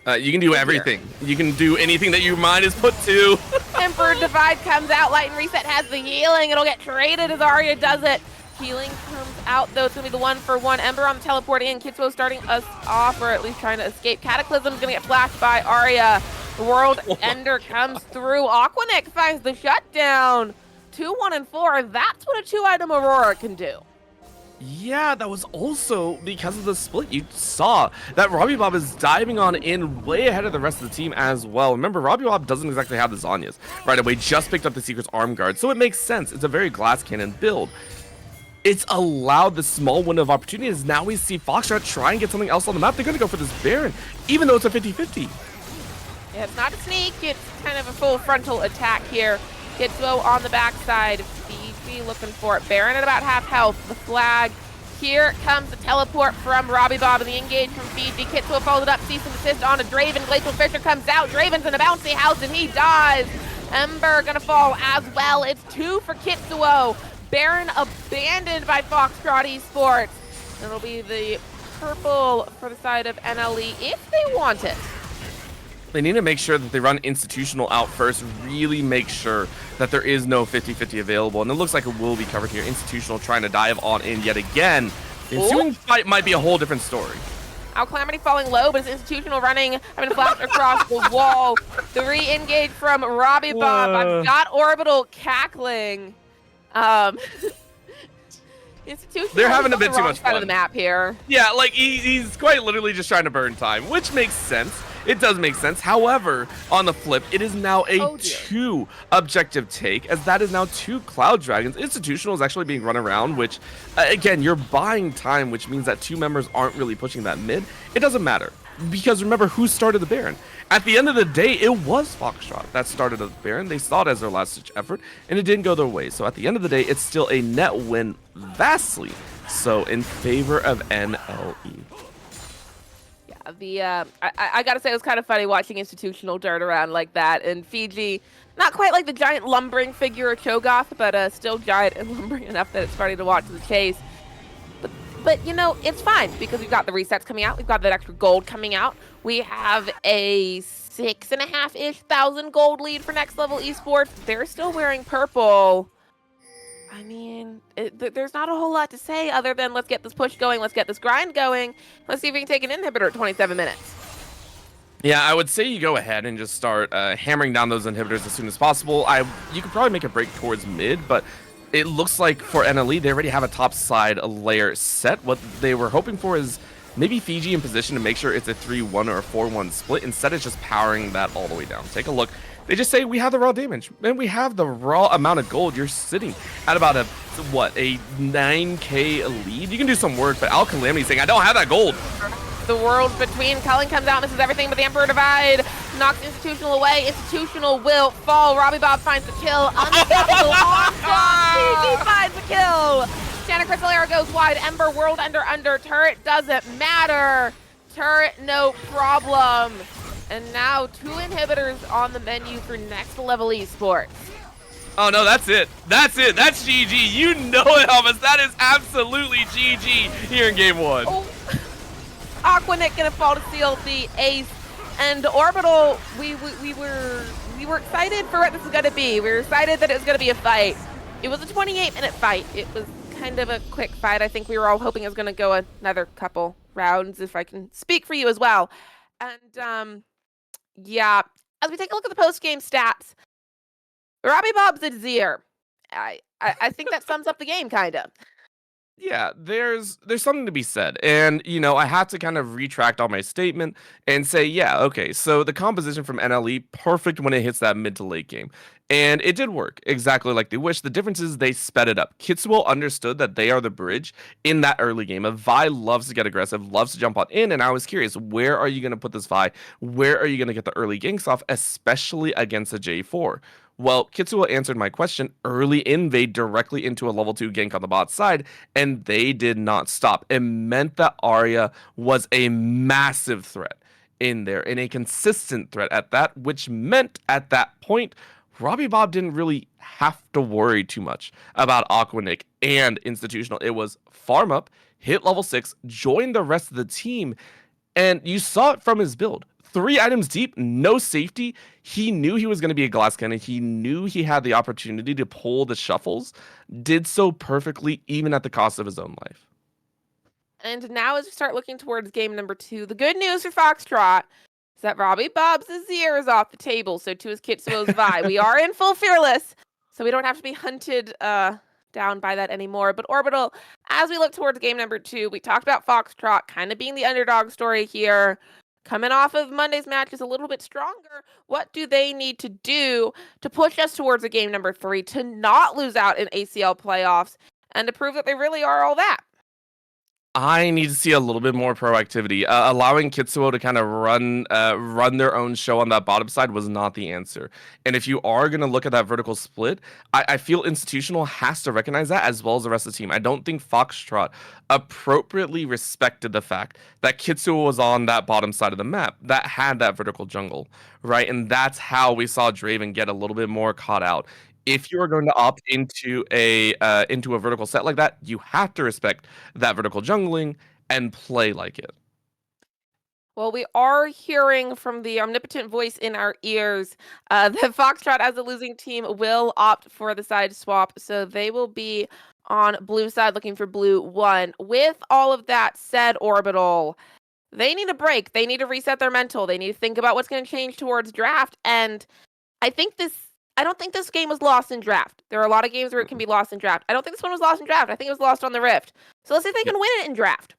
You can do everything. You can do anything that your mind is put to. Emperor Divide comes out. Light and Reset has the healing. It'll get traded as Arya does it. Healing comes out, though. It's going to be the 1-for-1. Ember on the teleport in. Kitsuo starting us off, or at least trying to escape. Cataclysm is going to get flashed by Arya. The World Ender comes through. Aquanic finds the shutdown. 2, 1, and 4. That's what a 2-item Aurora can do. Yeah, that was also because of the split. You saw that Robbie Bob is diving on in way ahead of the rest of the team as well. Remember, Robbie Bob doesn't exactly have the Zhonya's right away, just picked up the Secret's arm guard, so it makes sense. It's a very glass cannon build. It's allowed the small window of opportunity as now we see Foxtrot try and get something else on the map. They're going to go for this Baron, even though it's a 50-50. Yeah, it's not a sneak. It's kind of a full frontal attack here. Kitsuo on the backside. Fiji looking for it. Baron at about half health. The flag. Here comes the teleport from Robbie Bob and the engage from Fiji. Kitsuo followed up. Cease and desist on a Draven. Glacial Fisher comes out. Draven's in a bouncy house and he dies. Ember gonna fall as well. It's 2 for Kitsuo. Baron abandoned by Foxtrot Esports. And it'll be the purple for the side of NLE if they want it. They need to make sure that they run Institutional out first, really make sure that there is no 50-50 available, and it looks like it will be covered here. Institutional trying to dive on in yet again. The ensuing fight might be a whole different story. Calamity falling low, but it's Institutional running, having to flash across the wall. The re-engage from Robbie Bob. I've got Orbital cackling. Institutional, they're having a bit too much fun of the map here. Yeah, like he's quite literally just trying to burn time, which makes sense. It does make sense. However, on the flip, it is now a 2 objective take, as that is now 2 Cloud Dragons. Institutional is actually being run around, which, again, you're buying time, which means that 2 members aren't really pushing that mid. It doesn't matter, because remember who started the Baron. At the end of the day, it was Foxtrot that started the Baron. They saw it as their last-ditch effort, and it didn't go their way. So at the end of the day, it's still a net win vastly so in favor of NLE. I gotta say, it was kind of funny watching Institutional dirt around like that, and Fiji, not quite like the giant lumbering figure of Cho'Gath, but still giant and lumbering enough that it's funny to watch the chase. But you know, it's fine, because we've got the resets coming out, we've got that extra gold coming out, we have a 6,500-ish gold lead for next level esports. They're still wearing purple. I mean, there's not a whole lot to say other than let's get this push going, let's get this grind going. Let's see if we can take an inhibitor at 27 minutes. Yeah, I would say you go ahead and just start hammering down those inhibitors as soon as possible. You could probably make a break towards mid, but it looks like for NLE, they already have a top side layer set. What they were hoping for is maybe Fiji in position to make sure it's a 3-1 or a 4-1 split. Instead, it's just powering that all the way down. Take a look. They just say, we have the raw damage, and we have the raw amount of gold. You're sitting at about a 9k lead? You can do some work, but Al Calamity saying, I don't have that gold. The world between. Cullen comes out, misses everything but the Emperor Divide. Knocks Institutional away. Institutional will fall. Robbie Bob finds the kill. Unstoppable onslaught. He finds the kill. Shanna Crystal Arrow goes wide. Ember, World under. Turret doesn't matter. Turret, no problem. And now 2 inhibitors on the menu for next level esports. Oh no, that's it. That's it. That's GG. You know it, Elvis. That is absolutely GG here in game 1. Oh. Aquanic gonna fall to seal the ace, and Orbital. We were excited for what this is gonna be. We were excited that it was gonna be a fight. It was a 28-minute fight. It was kind of a quick fight. I think we were all hoping it was gonna go another couple rounds, if I can speak for you as well. And yeah, as we take a look at the post-game stats, Robbie Bob's a Zier. I think that sums up the game, kind of. Yeah, there's something to be said. And, you know, I had to kind of retract all my statement and say, yeah, okay, so the composition from NLE, perfect when it hits that mid to late game. And it did work exactly like they wished. The difference is they sped it up. Kitsuo understood that they are the bridge in that early game. A Vi loves to get aggressive, loves to jump on in, and I was curious, where are you going to put this Vi? Where are you going to get the early ganks off, especially against a J4? Well, Kitsuo answered my question early invade directly into a level 2 gank on the bot side, and they did not stop. It meant that Arya was a massive threat in there, and a consistent threat at that, which meant at that point, Robbie Bob didn't really have to worry too much about Aquanic and Institutional. It was farm up, hit level 6, join the rest of the team, and you saw it from his build. 3 items deep, no safety. He knew he was going to be a glass cannon. He knew he had the opportunity to pull the shuffles. Did so perfectly, even at the cost of his own life. And now as we start looking towards game number 2, the good news for Foxtrot is that Robbie Bob's Azir is off the table, so too is Kitsuo's Vi. We are in full Fearless, so we don't have to be hunted down by that anymore. But Orbital, as we look towards game number 2, we talked about Foxtrot kind of being the underdog story here. Coming off of Monday's match is a little bit stronger. What do they need to do to push us towards a game number 3, to not lose out in ACL playoffs, and to prove that they really are all that? I need to see a little bit more proactivity. Allowing Kitsuo to kind of run their own show on that bottom side was not the answer. And if you are going to look at that vertical split, I feel Institutional has to recognize that, as well as the rest of the team. I don't think Foxtrot appropriately respected the fact that Kitsuo was on that bottom side of the map that had that vertical jungle, right? And that's how we saw Draven get a little bit more caught out. If you are going to opt into a vertical set like that, you have to respect that vertical jungling and play like it. Well, we are hearing from the omnipotent voice in our ears that Foxtrot, as a losing team, will opt for the side swap. So they will be on blue side looking for blue 1. With all of that said, Orbital, they need a break. They need to reset their mental. They need to think about what's going to change towards draft. And I don't think this game was lost in draft. There are a lot of games where it can be lost in draft. I don't think this one was lost in draft. I think it was lost on the Rift. So let's see if they can win it in draft.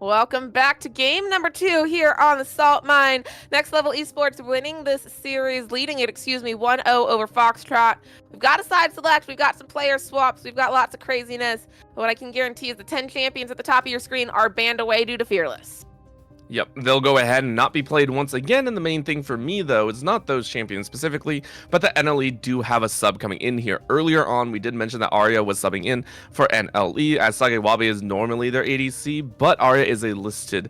Welcome back to game number 2 here on the Salt Mine. Next Level Esports winning this series, leading it, 1-0 over Foxtrot. We've got a side select, we've got some player swaps, we've got lots of craziness. But what I can guarantee is the 10 champions at the top of your screen are banned away due to Fearless. Yep, they'll go ahead and not be played once again. And the main thing for me, though, is not those champions specifically, but the NLE do have a sub coming in here. Earlier on, we did mention that Arya was subbing in for NLE, as Sagewabe is normally their ADC, but Arya is a listed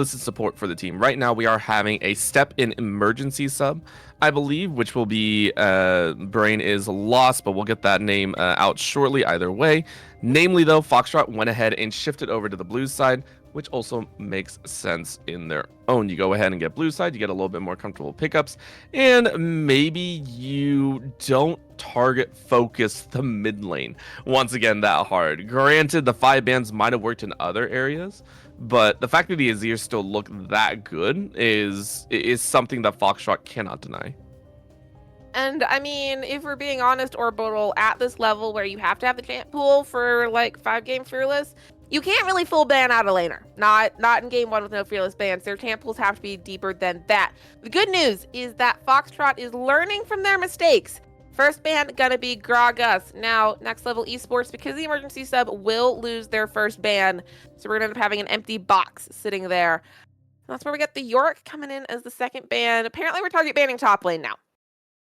support for the team. Right now, we are having a step in emergency sub, I believe, which will be Brain is Lost, but we'll get that name out shortly either way. Namely, though, Foxtrot went ahead and shifted over to the blue side, which also makes sense in their own. You go ahead and get blue side, you get a little bit more comfortable pickups, and maybe you don't target focus the mid lane once again that hard. Granted, the 5 bans might have worked in other areas, but the fact that the Azir still look that good is something that Foxtrot cannot deny. And I mean, if we're being honest, Orbital, at this level where you have to have the champ pool for like 5-game Fearless, you can't really full ban out a laner. Not in game 1 with no Fearless bans. Their champ pools have to be deeper than that. The good news is that Foxtrot is learning from their mistakes. First ban gonna be Gragas. Now, Next Level Esports, because the emergency sub will lose their first ban, so we're gonna end up having an empty box sitting there. That's where we get the Yorick coming in as the second ban. Apparently, we're target banning top lane now.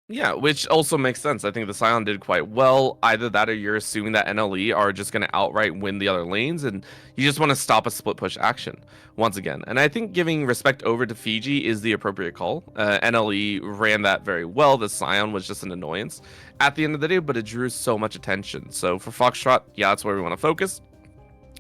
Yeah, which also makes sense. I think the Scion did quite well. Either that or you're assuming that NLE are just going to outright win the other lanes, and you just want to stop a split push action once again. And I think giving respect over to Fiji is the appropriate call. NLE ran that very well. The Scion was just an annoyance at the end of the day, but it drew so much attention. So for Foxtrot, yeah, that's where we want to focus.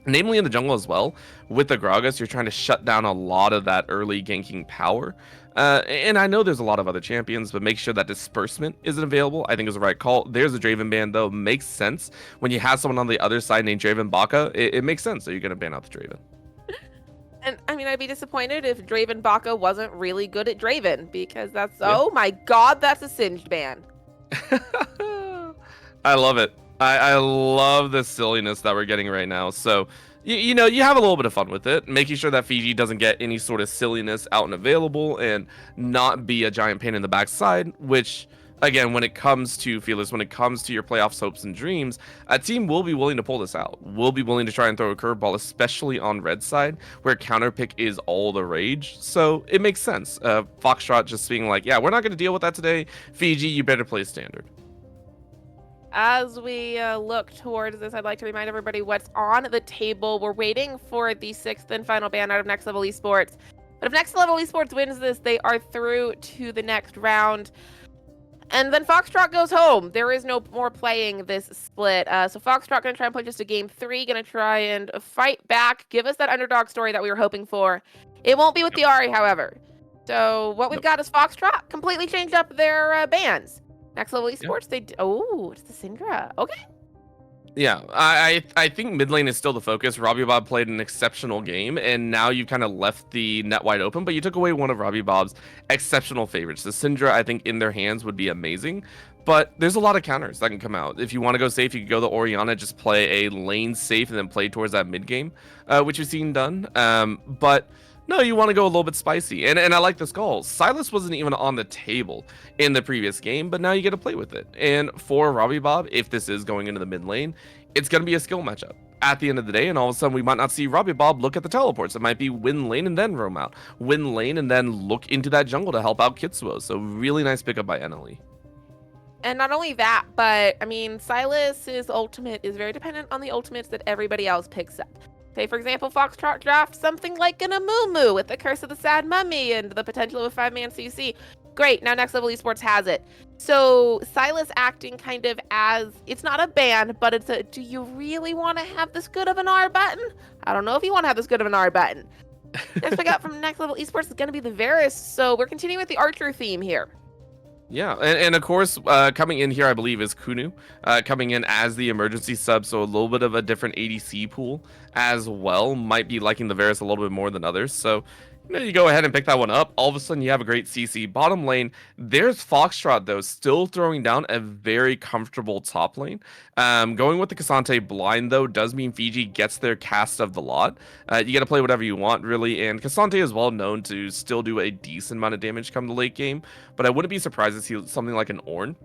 Namely in the jungle as well. With the Gragas, you're trying to shut down a lot of that early ganking power. And I know there's a lot of other champions, but make sure that disbursement isn't available. I think is the right call. There's a Draven ban, though. Makes sense. When you have someone on the other side named Draven Baka, it makes sense that you're going to ban out the Draven. And I mean, I'd be disappointed if Draven Baka wasn't really good at Draven, because oh my god, that's a singed ban. I love it. I love the silliness that we're getting right now. So, you know, you have a little bit of fun with it, making sure that Fiji doesn't get any sort of silliness out and available and not be a giant pain in the backside, which, again, when it comes to Fearless, when it comes to your playoffs hopes and dreams, a team will be willing to pull this out. Will be willing to try and throw a curveball, especially on red side, where counter pick is all the rage. So it makes sense. Foxtrot just being like, yeah, we're not going to deal with that today. Fiji, you better play standard. As we look towards this, I'd like to remind everybody what's on the table. We're waiting for the 6th and final ban out of Next Level Esports. But if Next Level Esports wins this, they are through to the next round. And then Foxtrot goes home. There is no more playing this split. So Foxtrot going to try and play just a game 3. Going to try and fight back. Give us that underdog story that we were hoping for. It won't be with the Ahri, however. So what we've got is Foxtrot completely changed up their bans. Next Level Esports, it's the Syndra. Okay. Yeah, I think mid lane is still the focus. Robbie Bob played an exceptional game, and now you kind of left the net wide open, but you took away one of Robbie Bob's exceptional favorites. The Syndra, I think, in their hands would be amazing, but there's a lot of counters that can come out. If you want to go safe, you could go the Orianna, just play a lane safe, and then play towards that mid game, which we've seen done. But no, you want to go a little bit spicy. And I like this call. Silas wasn't even on the table in the previous game, but now you get to play with it. And for Robbie Bob, if this is going into the mid lane, it's going to be a skill matchup at the end of the day. And all of a sudden, we might not see Robbie Bob look at the teleports. It might be win lane and then roam out. Win lane and then look into that jungle to help out Kitsuo. So really nice pickup by NLE. And not only that, but I mean, Silas's ultimate is very dependent on the ultimates that everybody else picks up. Say, for example, Foxtrot drafts something like an Amumu with the Curse of the Sad Mummy and the potential of a 5-man CC. Great, now Next Level Esports has it. So Silas acting kind of as, it's not a ban, but it's a, do you really want to have this good of an R button? I don't know if you want to have this good of an R button. Next pick up from Next Level Esports is going to be the Varus, so we're continuing with the Archer theme here. Yeah, and of course, coming in here, I believe, is Kunu, coming in as the emergency sub, so a little bit of a different ADC pool as well. Might be liking the Varus a little bit more than others. So, You go ahead and pick that one up. All of a sudden, you have a great CC. Bottom lane, there's Foxtrot, though, still throwing down a very comfortable top lane. Going with the Cassante blind, though, does mean Fiji gets their cast of the lot. You got to play whatever you want, really. And Cassante is well known to still do a decent amount of damage come the late game. But I wouldn't be surprised to see something like an Ornn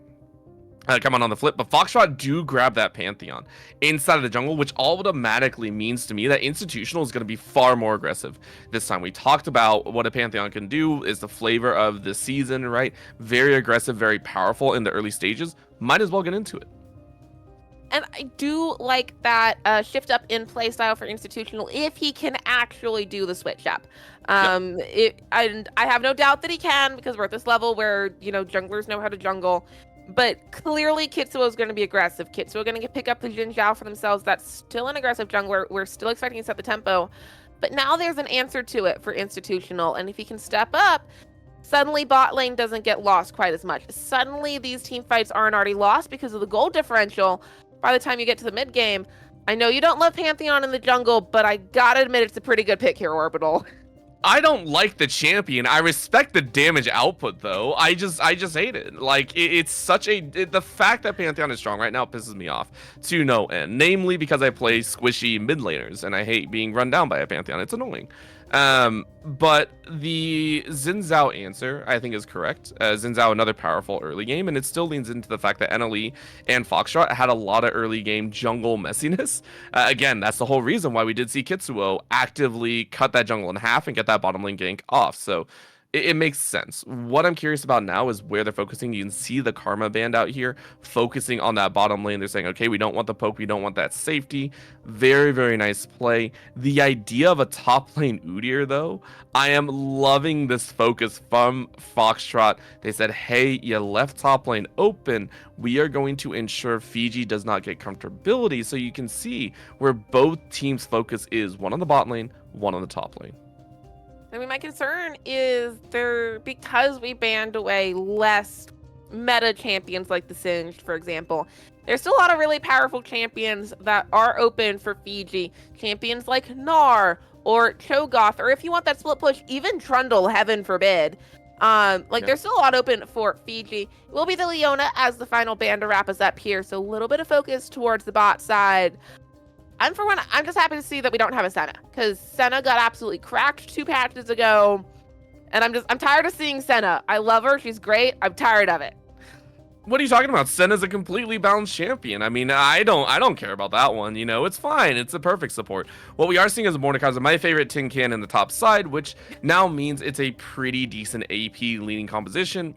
come on the flip, but Foxtrot do grab that Pantheon inside of the jungle, which automatically means to me that Institutional is going to be far more aggressive this time. We talked about what a Pantheon can do, is the flavor of the season, right? Very aggressive, very powerful in the early stages. Might as well get into it. And I do like that shift up in play style for Institutional if he can actually do the switch up. And I have no doubt that he can, because we're at this level where, junglers know how to jungle. But clearly, Kitsuo is going to be aggressive. Kitsuo going to pick up the Jin Zhao for themselves. That's still an aggressive jungler. We're still expecting to set the tempo. But now there's an answer to it for Institutional. And if he can step up, suddenly bot lane doesn't get lost quite as much. Suddenly, these team fights aren't already lost because of the gold differential by the time you get to the mid game. I know you don't love Pantheon in the jungle, but I gotta admit it's a pretty good pick here, Orbital. I don't like the champion. I respect the damage output, though. I just hate it. Like, it's such the fact that Pantheon is strong right now pisses me off to no end. Namely because I play squishy mid laners, and I hate being run down by a Pantheon. It's annoying. But the Xin Zhao answer, I think, is correct. Xin Zhao, another powerful early game, and it still leans into the fact that NLE and Foxtrot had a lot of early game jungle messiness. Again, that's the whole reason why we did see Kitsuo actively cut that jungle in half and get that bottom lane gank off. So it makes sense. What I'm curious about now is where they're focusing. You can see the Karma band out here focusing on that bottom lane. They're saying, okay, we don't want the poke. We don't want that safety. Very, very nice play. The idea of a top lane Udyr, though, I am loving this focus from Foxtrot. They said, hey, you left top lane open. We are going to ensure Fiji does not get comfortability. So you can see where both teams' focus is. One on the bot lane, one on the top lane. I mean, my concern is because we banned away less meta champions like the Singed, for example, there's still a lot of really powerful champions that are open for Fiji. Champions like Gnar or Cho'Gath, or if you want that split push, even Trundle, heaven forbid. There's still a lot open for Fiji. It will be the Leona as the final ban to wrap us up here, so a little bit of focus towards the bot side. I'm just happy to see that we don't have a Senna, because Senna got absolutely cracked 2 patches ago, and I'm tired of seeing Senna. I love her, she's great. I'm tired of it. What are you talking about? Senna's a completely balanced champion. I mean, I don't care about that one. It's fine. It's a perfect support. What we are seeing is Mordekaiser, my favorite tin can in the top side, which now means it's a pretty decent AP leading composition,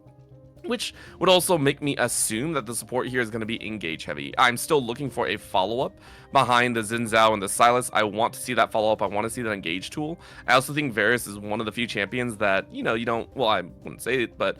which would also make me assume that the support here is going to be engage heavy. I'm still looking for a follow-up behind the Xin Zhao and the Sylas. I want to see that follow-up. I want to see that engage tool. I also think Varus is one of the few champions that, you don't, well, I wouldn't say it, but,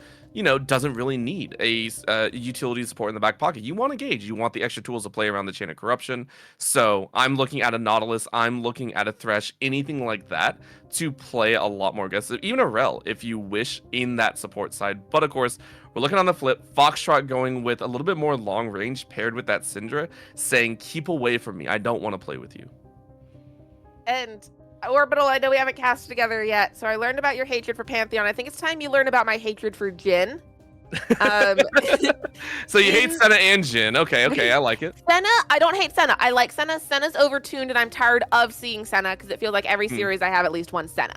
doesn't really need a utility support in the back pocket. You want engage. You want the extra tools to play around the Chain of Corruption. So I'm looking at a Nautilus. I'm looking at a Thresh, anything like that to play a lot more aggressive. Even a Rel, if you wish, in that support side. But of course, we're looking on the flip. Foxtrot going with a little bit more long range paired with that Syndra, saying, keep away from me. I don't want to play with you. And Orbital, I know we haven't cast together yet, so I learned about your hatred for Pantheon. I think it's time you learn about my hatred for Jhin. So you hate Senna and Jhin. Okay, I like it. Senna, I don't hate Senna. I like Senna. Senna's overtuned, and I'm tired of seeing Senna because it feels like every series I have at least one Senna.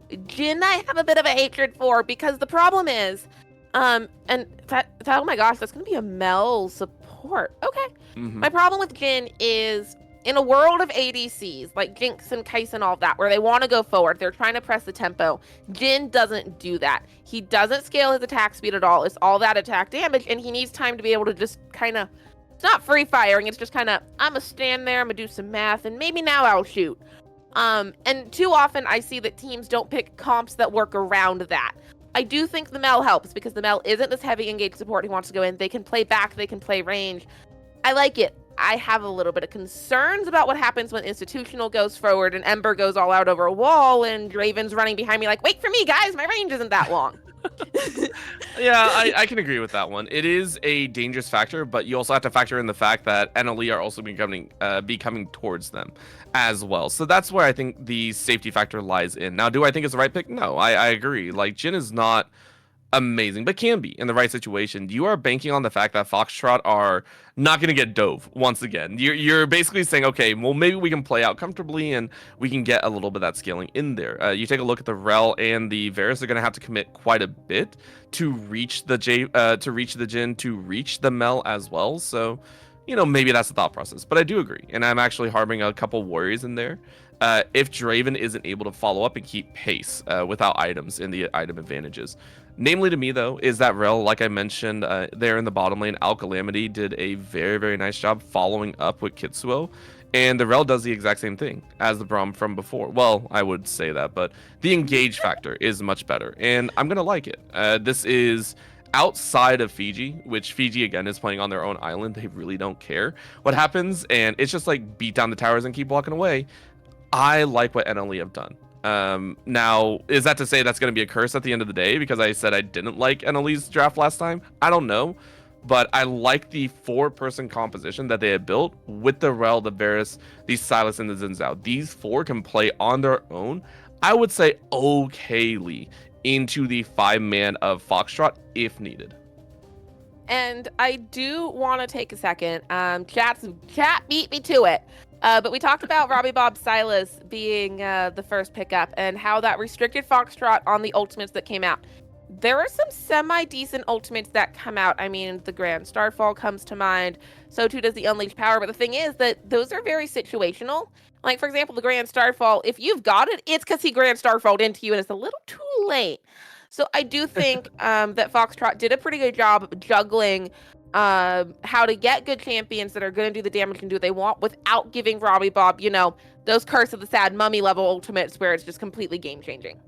Jhin, I have a bit of a hatred for, because the problem is, oh my gosh, that's gonna be a Mel support. Okay. My problem with Jhin is, in a world of ADCs like Jinx and Kai'Sa and all of that, where they want to go forward, they're trying to press the tempo. Jhin doesn't do that. He doesn't scale his attack speed at all. It's all that attack damage, and he needs time to be able to just kind of, it's not free firing. It's just kind of, I'm gonna stand there, I'm gonna do some math, and maybe now I'll shoot. And too often I see that teams don't pick comps that work around that. I do think the Mel helps, because the Mel isn't this heavy engaged support who wants to go in. They can play back, they can play range. I like it. I have a little bit of concerns about what happens when Institutional goes forward and Ember goes all out over a wall and Draven's running behind me like, wait for me, guys, my range isn't that long. Yeah, I can agree with that one. It is a dangerous factor, but you also have to factor in the fact that NLE are also becoming towards them as well. So that's where I think the safety factor lies in. Now, do I think it's the right pick? No, I agree. Like, Jin is not amazing, but can be in the right situation. You are banking on the fact that Foxtrot are not going to get dove once again. You're basically saying, okay, well, maybe we can play out comfortably and we can get a little bit of that scaling in there. You take a look at the Rel and the Varus are going to have to commit quite a bit to reach the Jin, to reach the Mel as well. So, maybe that's the thought process. But I do agree, and I'm actually harboring a couple worries in there. If Draven isn't able to follow up and keep pace without items in the item advantages. Namely to me, though, is that Rel, like I mentioned there in the bottom lane, Calamity did a very, very nice job following up with Kitsuo. And the Rel does the exact same thing as the Braum from before. Well, I would say that, but the engage factor is much better. And I'm going to like it. This is outside of Fiji, which Fiji, again, is playing on their own island. They really don't care what happens. And it's just like beat down the towers and keep walking away. I like what NLE have done. Now, is that to say that's going to be a curse at the end of the day because I said I didn't like NLE's draft last time? I don't know, but I like the 4-person composition that they had built with the Rel, the Varus, the Silas, and the Xin Zhao. These 4 can play on their own, I would say okayly, into the 5-man of Foxtrot if needed. And I do want to take a second. Chat beat me to it. But we talked about Robbie Bob Silas being the first pickup and how that restricted Foxtrot on the ultimates that came out. There are some semi-decent ultimates that come out. I mean, the Grand Starfall comes to mind. So too does the Unleashed Power. But the thing is that those are very situational. Like, for example, the Grand Starfall, if you've got it, it's because he Grand Starfalled into you and it's a little too late. So I do think that Foxtrot did a pretty good job of juggling how to get good champions that are going to do the damage and do what they want without giving Robbie Bob, those Curse of the Sad Mummy level ultimates where it's just completely game changing.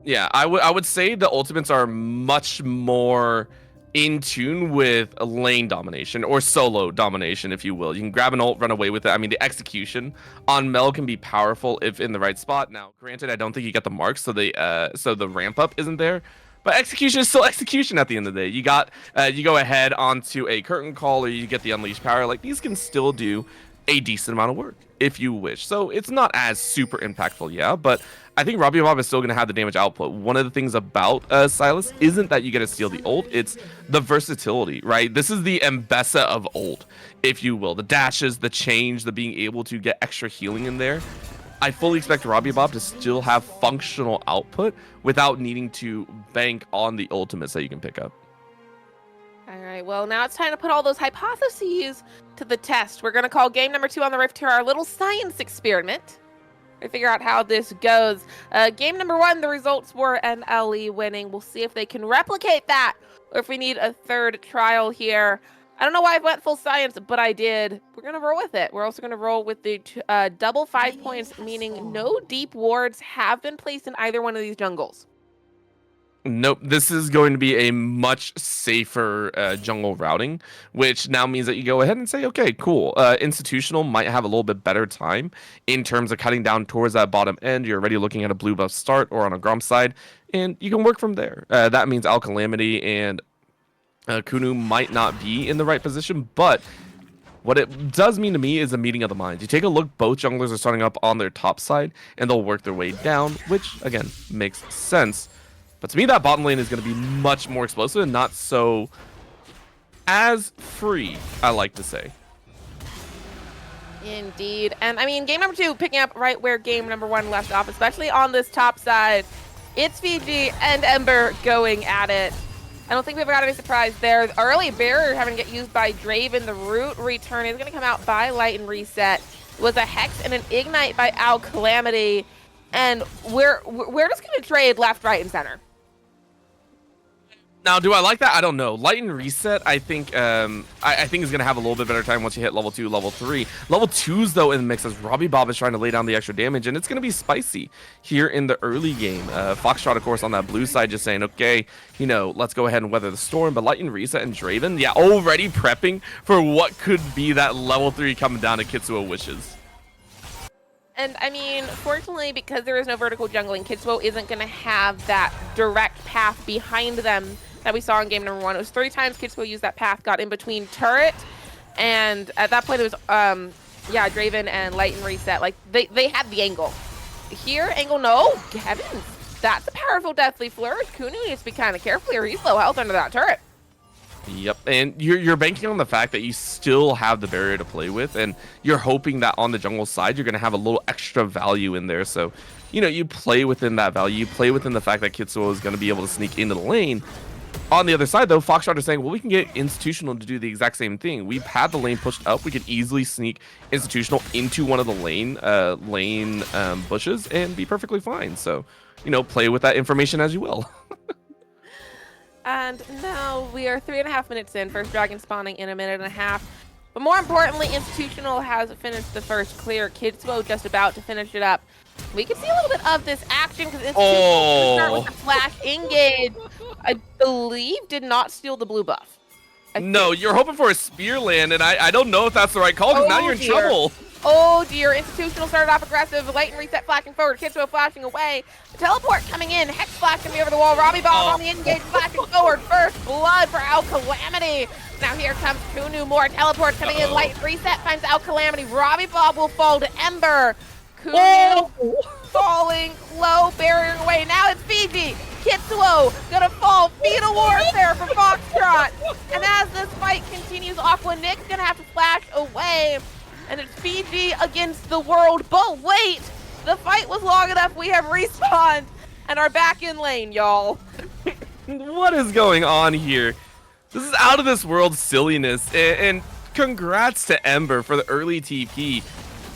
Yeah, I would say the ultimates are much more in tune with lane domination or solo domination, if you will. You can grab an ult, run away with it. I mean, the execution on Mel can be powerful if in the right spot. Now, granted, I don't think you get the marks, so the ramp up isn't there. But execution is still execution at the end of the day. You go ahead onto a curtain call or you get the unleashed power. Like, these can still do a decent amount of work if you wish. So it's not as super impactful, yeah, but I think Robbie Bob is still going to have the damage output. One of the things about Silas isn't that you get to steal the ult, it's the versatility, right? This is the Mbessa of ult, if you will. The dashes, the change, the being able to get extra healing in there. I fully expect Robbie Bob to still have functional output without needing to bank on the ultimates that you can pick up. All right, well, now it's time to put all those hypotheses to the test. We're going to call game number 2 on the Rift here our little science experiment. To figure out how this goes. Game number 1, the results were NLE winning. We'll see if they can replicate that or if we need a third trial here. I don't know why I went full science, but I did. We're going to roll with it. We're also going to roll with the double 5 points, meaning no deep wards have been placed in either one of these jungles. Nope, this is going to be a much safer jungle routing, which now means that you go ahead and say, okay, cool. Institutional might have a little bit better time in terms of cutting down towards that bottom end. You're already looking at a blue buff start or on a Grom side, and you can work from there. That means Calamity and Kunu might not be in the right position, but what it does mean to me is a meeting of the minds. You take a look, both junglers are starting up on their top side, and they'll work their way down, which, again, makes sense. But to me, that bottom lane is going to be much more explosive and not so as free, I like to say. Indeed. And I mean, game number 2, picking up right where game number 1 left off, especially on this top side. It's Fiji and Ember going at it. I don't think we've got any surprise there. The early barrier having to get used by Draven. The root return is going to come out by Light and Reset. It was a Hex and an Ignite by Calamity. And we're just going to trade left, right, and center. Now, do I like that? I don't know. Light and Reset, I think I think is going to have a little bit better time once you hit level 2, level 3. Level 2's, though, in the mix as Robbie Bob is trying to lay down the extra damage, and it's going to be spicy here in the early game. Foxtrot, of course, on that blue side just saying, okay, let's go ahead and weather the storm. But Light and Reset and Draven, yeah, already prepping for what could be that level 3 coming down to Kitsuo Wishes. And I mean, fortunately, because there is no vertical jungling, Kitsuo isn't going to have that direct path behind them that we saw in game number 1. It was 3 times Kitsuo used that path, got in between turret, and at that point it was, yeah, Draven and Light and Reset. Like, they had the angle. Here, angle, no. Heavens, that's a powerful Deathly Flourish. Kunu needs to be kind of careful here. He's low health under that turret. Yep, and you're banking on the fact that you still have the barrier to play with, and you're hoping that on the jungle side you're going to have a little extra value in there. So, you know, you play within that value, you play within the fact that Kitsuo is going to be able to sneak into the lane. On the other side, though, Foxtrot is saying, well, we can get Institutional to do the exact same thing. We've had the lane pushed up. We could easily sneak Institutional into one of the lane bushes and be perfectly fine. So, you know, play with that information as you will. And now we are 3.5 minutes in. First dragon spawning in 1.5 minutes. But more importantly, Institutional has finished the first clear. Kitsuo just about to finish it up. We can see a little bit of this action because Institutional start with the flash engage. I believe did not steal the blue buff. No, you're hoping for a spear land, and I don't know if that's the right call because now you're in trouble. Oh dear, Institutional started off aggressive, Light and Reset flashing forward, Kitsuo flashing away, the teleport coming in, Hex flashing me over the wall, Robbie Bob on the engage flashing forward, first blood for Al Calamity. Now here comes Kunu, more teleport coming in, Light and Reset finds Al Calamity, Robbie Bob will fall to Ember. Kunu falling low, barriering away, now it's Fiji. Kitsuo gonna fall, Fetal Warfare for Foxtrot. And as this fight continues, Aqua Nick's gonna have to flash away. And it's Fiji against the world. But wait, the fight was long enough. We have respawned and are back in lane, y'all. What is going on here? This is out of this world silliness. And congrats to Ember for the early TP.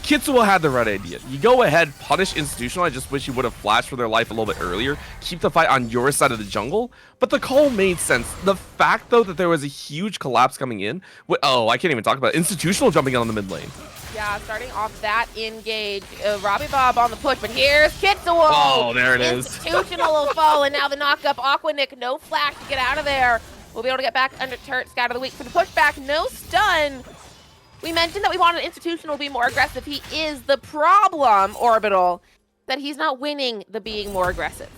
Kitsuo had the right idea. You go ahead, punish Institutional. I just wish you would have flashed for their life a little bit earlier. Keep the fight on your side of the jungle. But the call made sense. The fact, though, that there was a huge collapse coming in. Oh, I can't even talk about it. Institutional jumping in on the mid lane. Yeah, starting off that engage. Robbie Bob on the push, but here's Kitsuo. Oh, there it is. Institutional will fall, and now the knock-up. Aqua Nick, no flash to get out of there. We'll be able to get back under turret. Scout of the week for the pushback. No stun. We mentioned that we wanted Institutional to be more aggressive. He is the problem, Orbital, that he's not winning the being more aggressive.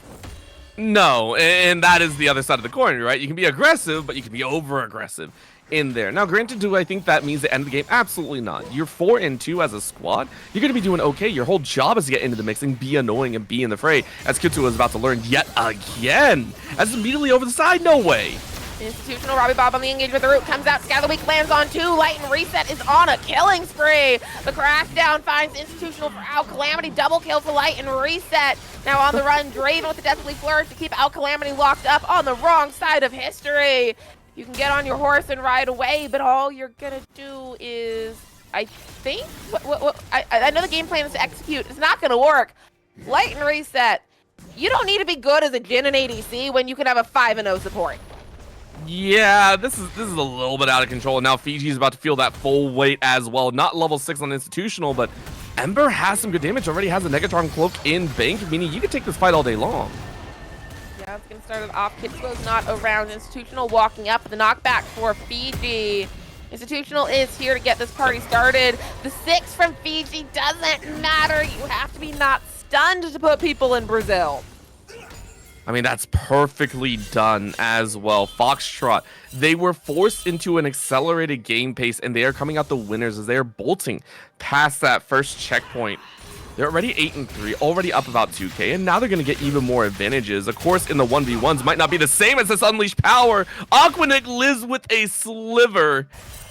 No, and that is the other side of the coin, right? You can be aggressive, but you can be over-aggressive in there. Now, granted, do I think that means the end of the game? Absolutely not. You're 4-2 as a squad. You're going to be doing okay. Your whole job is to get into the mix and be annoying and be in the fray, as Kitsuo is about to learn yet again. As immediately over the side, no way. Institutional, Robbie Bob on the engage with the root, comes out, Scout of the Week lands on 2, Light and Reset is on a killing spree. The crash down finds Institutional for Al Calamity, double kill for Light and Reset. Now on the run, Draven with the Deathly Flourish to keep Al Calamity locked up on the wrong side of history. You can get on your horse and ride away, but all you're gonna do is, I think, I know the game plan is to execute, it's not gonna work. Light and Reset, you don't need to be good as a Jhin and ADC when you can have a 5-0 support. Yeah, this is a little bit out of control. And now Fiji's about to feel that full weight as well. Not level 6 on Institutional, but Ember has some good damage. Already has a Negatron Cloak in bank, meaning you can take this fight all day long. Yeah, it's going to start it off. Kitsuo's not around. Institutional walking up. The knockback for Fiji. Institutional is here to get this party started. The 6 from Fiji doesn't matter. You have to be not stunned to put people in Brazil. I mean, that's perfectly done as well. Foxtrot, they were forced into an accelerated game pace, and they are coming out the winners as they are bolting past that first checkpoint. They're already 8-3, already up about 2K, and now they're going to get even more advantages. Of course, in the 1v1s, might not be the same as this Unleashed Power. Aquanic lives with a sliver.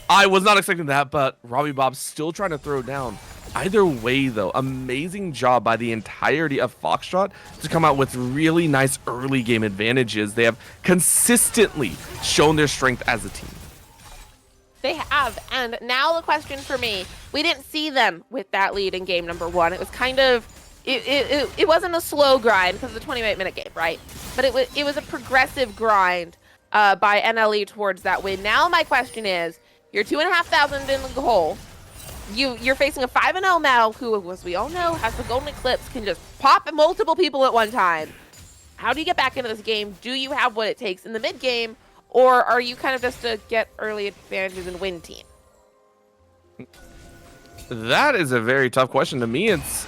I was not expecting that, but Robbie Bob still trying to throw down. Either way, though, amazing job by the entirety of Foxtrot to come out with really nice early game advantages. They have consistently shown their strength as a team. They have, and now the question for me, we didn't see them with that lead in game number 1. It was kind of, it wasn't a slow grind because it's a 28-minute game, right? But it was a progressive grind by NLE towards that win. Now my question is, you're 2,500 in the hole. You're facing a 5-0 Mal who, as we all know, has the golden eclipse, can just pop multiple people at one time. How do you get back into this game? Do you have what it takes in the mid game, or are you kind of just a get early advantages and win team? That is a very tough question. To me, it's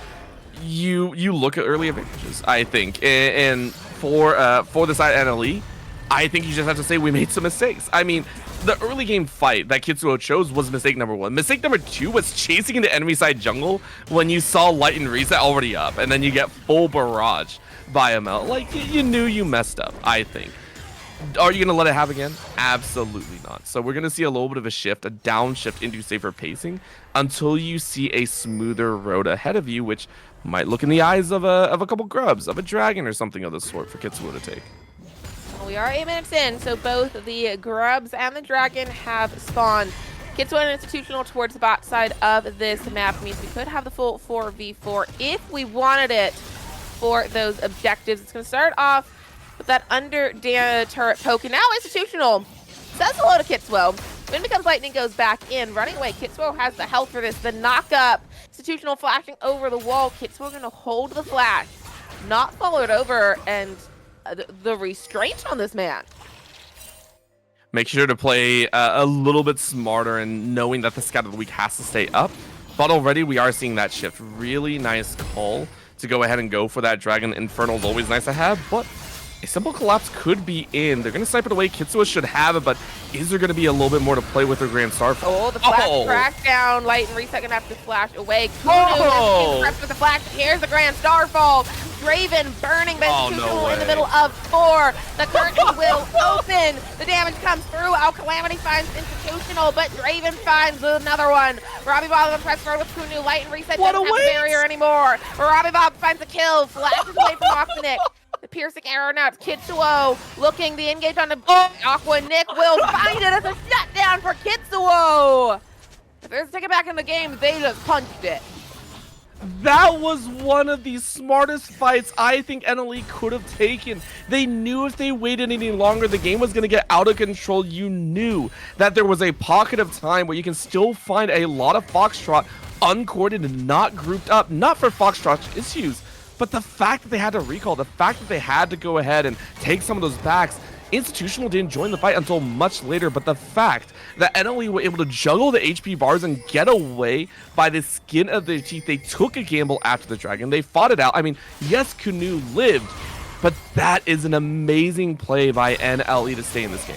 you look at early advantages, I think, and for the side NLE, I think you just have to say we made some mistakes. I mean, the early game fight that Kitsuo chose was mistake number 1. Mistake number 2 was chasing into enemy side jungle when you saw Light and Reset already up, and then you get full barrage by ML. Like, you knew you messed up, I think. Are you going to let it happen again? Absolutely not. So we're going to see a little bit of a shift, a downshift into safer pacing until you see a smoother road ahead of you, which might look in the eyes of a couple grubs, of a dragon or something of the sort for Kitsuo to take. We are 8 minutes in, so both the grubs and the dragon have spawned. Kitsuo and Institutional towards the bot side of this map means we could have the full 4v4 if we wanted it for those objectives. It's going to start off with that under turret poke, and now Institutional says hello to Kitsuo. When becomes lightning, goes back in, running away. Kitsuo has the health for this. The knock up, Institutional flashing over the wall. Kitsuo going to hold the flash, not follow it over, and the restraint on this man. Make sure to play a little bit smarter and knowing that the scout of the week has to stay up. But already we are seeing that shift. Really nice call to go ahead and go for that dragon. Infernal is always nice to have, but a simple collapse could be in. They're going to snipe it away. Kitsuo should have it, but is there going to be a little bit more to play with their Grand Starfall? Oh, the flash crack down. Light and Reset going to have to flash away. Impressed with the flash. Here's the Grand Starfall. Draven burning by Institutional in the middle of 4. The curtain will open. The damage comes through. Calamity finds Institutional, but Draven finds another one. Robbie Bob press forward with Kunu. Light and Reset doesn't have a barrier anymore. Robbie Bob finds a kill. Flashes away from Oxenic. The piercing arrow now. It's Kitsuo looking the engage on the Aqua. Nick will find it as a shutdown for Kitsuo. If there's a ticket back in the game, they just punched it. That was one of the smartest fights I think NLE could have taken. They knew if they waited any longer, the game was going to get out of control. You knew that there was a pocket of time where you can still find a lot of Foxtrot uncorded and not grouped up. Not for Foxtrot's issues, but the fact that they had to recall, the fact that they had to go ahead and take some of those backs. Institutional didn't join the fight until much later, but the fact that NLE were able to juggle the HP bars and get away by the skin of their teeth, they took a gamble after the dragon. They fought it out. I mean, yes, Kunu lived, but that is an amazing play by NLE to stay in this game.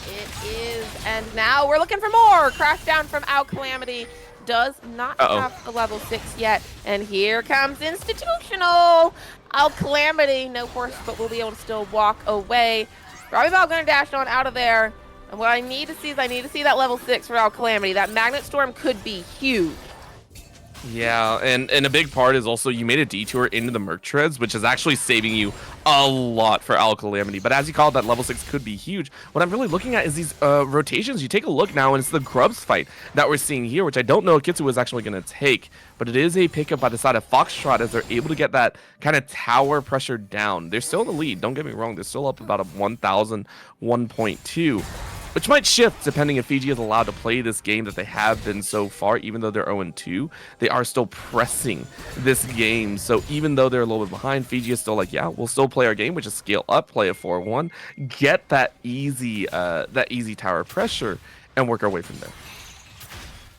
It is, and now we're looking for more. Crash down from Calamity. Does not have a level 6 yet, and here comes Institutional. Calamity, no force, but will be able to still walk away. Robbie Ball gonna dash on out of there, and what I need to see is that level 6 for Calamity. That Magnet Storm could be huge. Yeah, and a big part is also you made a detour into the Merc Treads, which is actually saving you a lot for Calamity. But as you called, that level 6 could be huge. What I'm really looking at is these rotations. You take a look now, and it's the Grubs fight that we're seeing here, which I don't know if Kitsuo is actually going to take. But it is a pickup by the side of Foxtrot as they're able to get that kind of tower pressure down. They're still in the lead, don't get me wrong. They're still up about a 1,000, 1.2. Which might shift depending if Fiji is allowed to play this game that they have been so far. Even though they're 0-2, they are still pressing this game. So even though they're a little bit behind, Fiji is still like, yeah, we'll still play our game, which is scale up, play a 4-1, get that easy tower pressure, and work our way from there.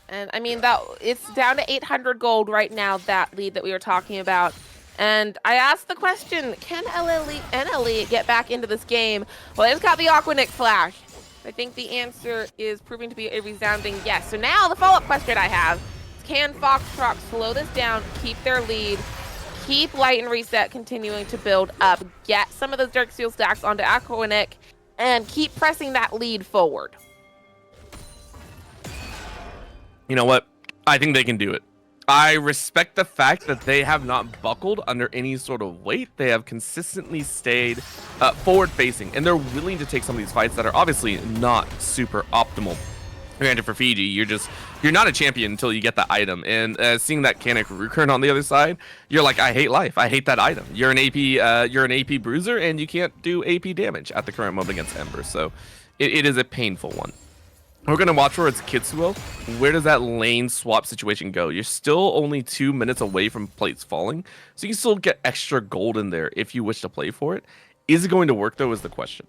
And I mean, that it's down to 800 gold right now, that lead that we were talking about. And I asked the question, can NLE get back into this game? Well, they just got the Aquanic flash. I think the answer is proving to be a resounding yes. So now the follow-up question I have is, can Foxtrot slow this down, keep their lead, keep Light and Reset continuing to build up, get some of those Dark Steel stacks onto Aquanic, and keep pressing that lead forward? You know what? I think they can do it. I respect the fact that they have not buckled under any sort of weight. They have consistently stayed forward-facing, and they're willing to take some of these fights that are obviously not super optimal. Granted, for Fiji, you're not a champion until you get the item, and seeing that Canic Recurrent on the other side, you're like, I hate life. I hate that item. You're an AP bruiser, and you can't do AP damage at the current moment against Ember, so it is a painful one. We're going to watch where it's Kitsuo. Where does that lane swap situation go? You're still only 2 minutes away from plates falling, so you can still get extra gold in there if you wish to play for it. Is it going to work, though, is the question.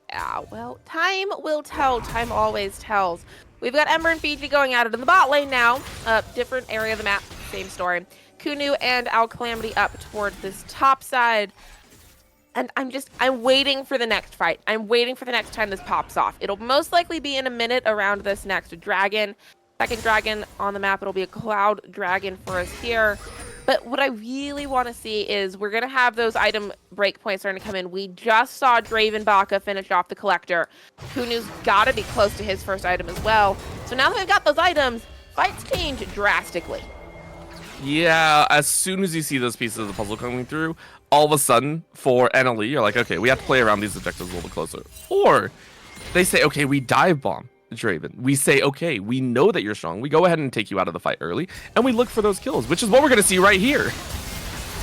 Yeah, well, time will tell. Time always tells. We've got Ember and Fiji going at it in the bot lane now. Different area of the map, same story. Kunu and Al Calamity up towards this top side. And I'm waiting for the next fight. I'm waiting for the next time this pops off. It'll most likely be in a minute around this next dragon. Second dragon on the map. It'll be a cloud dragon for us here. But what I really want to see is we're going to have those item breakpoints starting to come in. We just saw Draven Baka finish off the collector. Kunu's got to be close to his first item as well. So now that we've got those items, fights change drastically. Yeah, as soon as you see those pieces of the puzzle coming through, all of a sudden, for NLE, you're like, okay, we have to play around these objectives a little bit closer. Or they say, okay, we dive bomb Draven. We say, okay, we know that you're strong. We go ahead and take you out of the fight early, and we look for those kills, which is what we're going to see right here.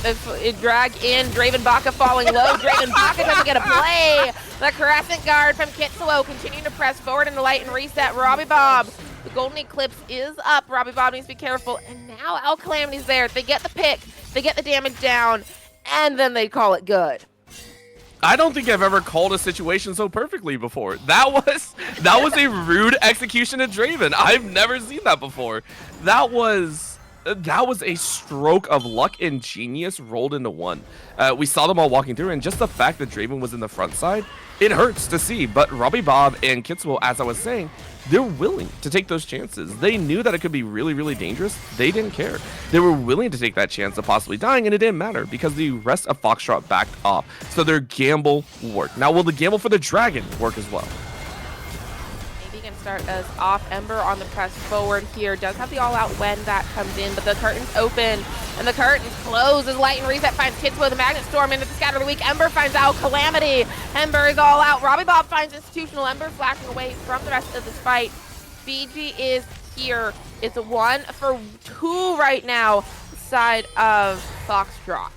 It drag in, Draven Baka falling low. Draven Baka doesn't get a play. The Crescent Guard from Kitsuo continuing to press forward in the light and reset. Robbie Bob, the Golden Eclipse is up. Robbie Bob needs to be careful. And now Al Calamity's there. They get the pick. They get the damage down. And then they call it good. I don't think I've ever called a situation so perfectly before. That was a rude execution at Draven. I've never seen that before. That was a stroke of luck and genius rolled into one. We saw them all walking through, and just the fact that Draven was in the front side, it hurts to see. But Robbie Bob and Kitsuo, as I was saying, they're willing to take those chances. They knew that it could be really, really dangerous. They didn't care. They were willing to take that chance of possibly dying, and it didn't matter because the rest of Foxtrot backed off. So their gamble worked. Now, will the gamble for the dragon work as well? Start us off. Ember on the press forward here. Does have the all-out when that comes in, but the curtain's open and the curtain's closed as Light and Reset finds Kitsuo. The Magnet Storm into the Scatter of the Week. Ember finds out Calamity. Ember is all out. Robbie Bob finds Institutional. Ember flashing away from the rest of this fight. Fiji is here. It's a 1-for-2 right now, side of Foxtrot.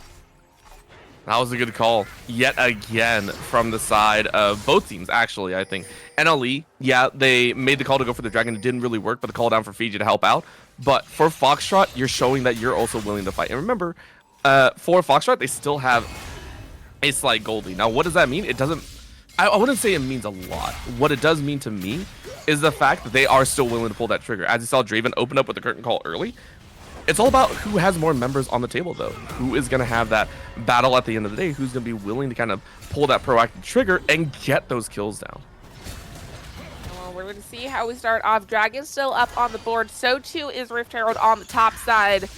That was a good call yet again from the side of both teams, actually, I think. NLE, yeah, they made the call to go for the dragon. It didn't really work, but the call down for Fiji to help out. But for Foxtrot, you're showing that you're also willing to fight. And remember, for Foxtrot, they still have a slight gold lead. Now, what does that mean? It doesn't... I wouldn't say it means a lot. What it does mean to me is the fact that they are still willing to pull that trigger. As you saw Draven open up with the curtain call early, it's all about who has more members on the table, though. Who is going to have that battle at the end of the day? Who's going to be willing to kind of pull that proactive trigger and get those kills down? Well, we're going to see how we start off. Dragon's still up on the board. So too is Rift Herald on the top side.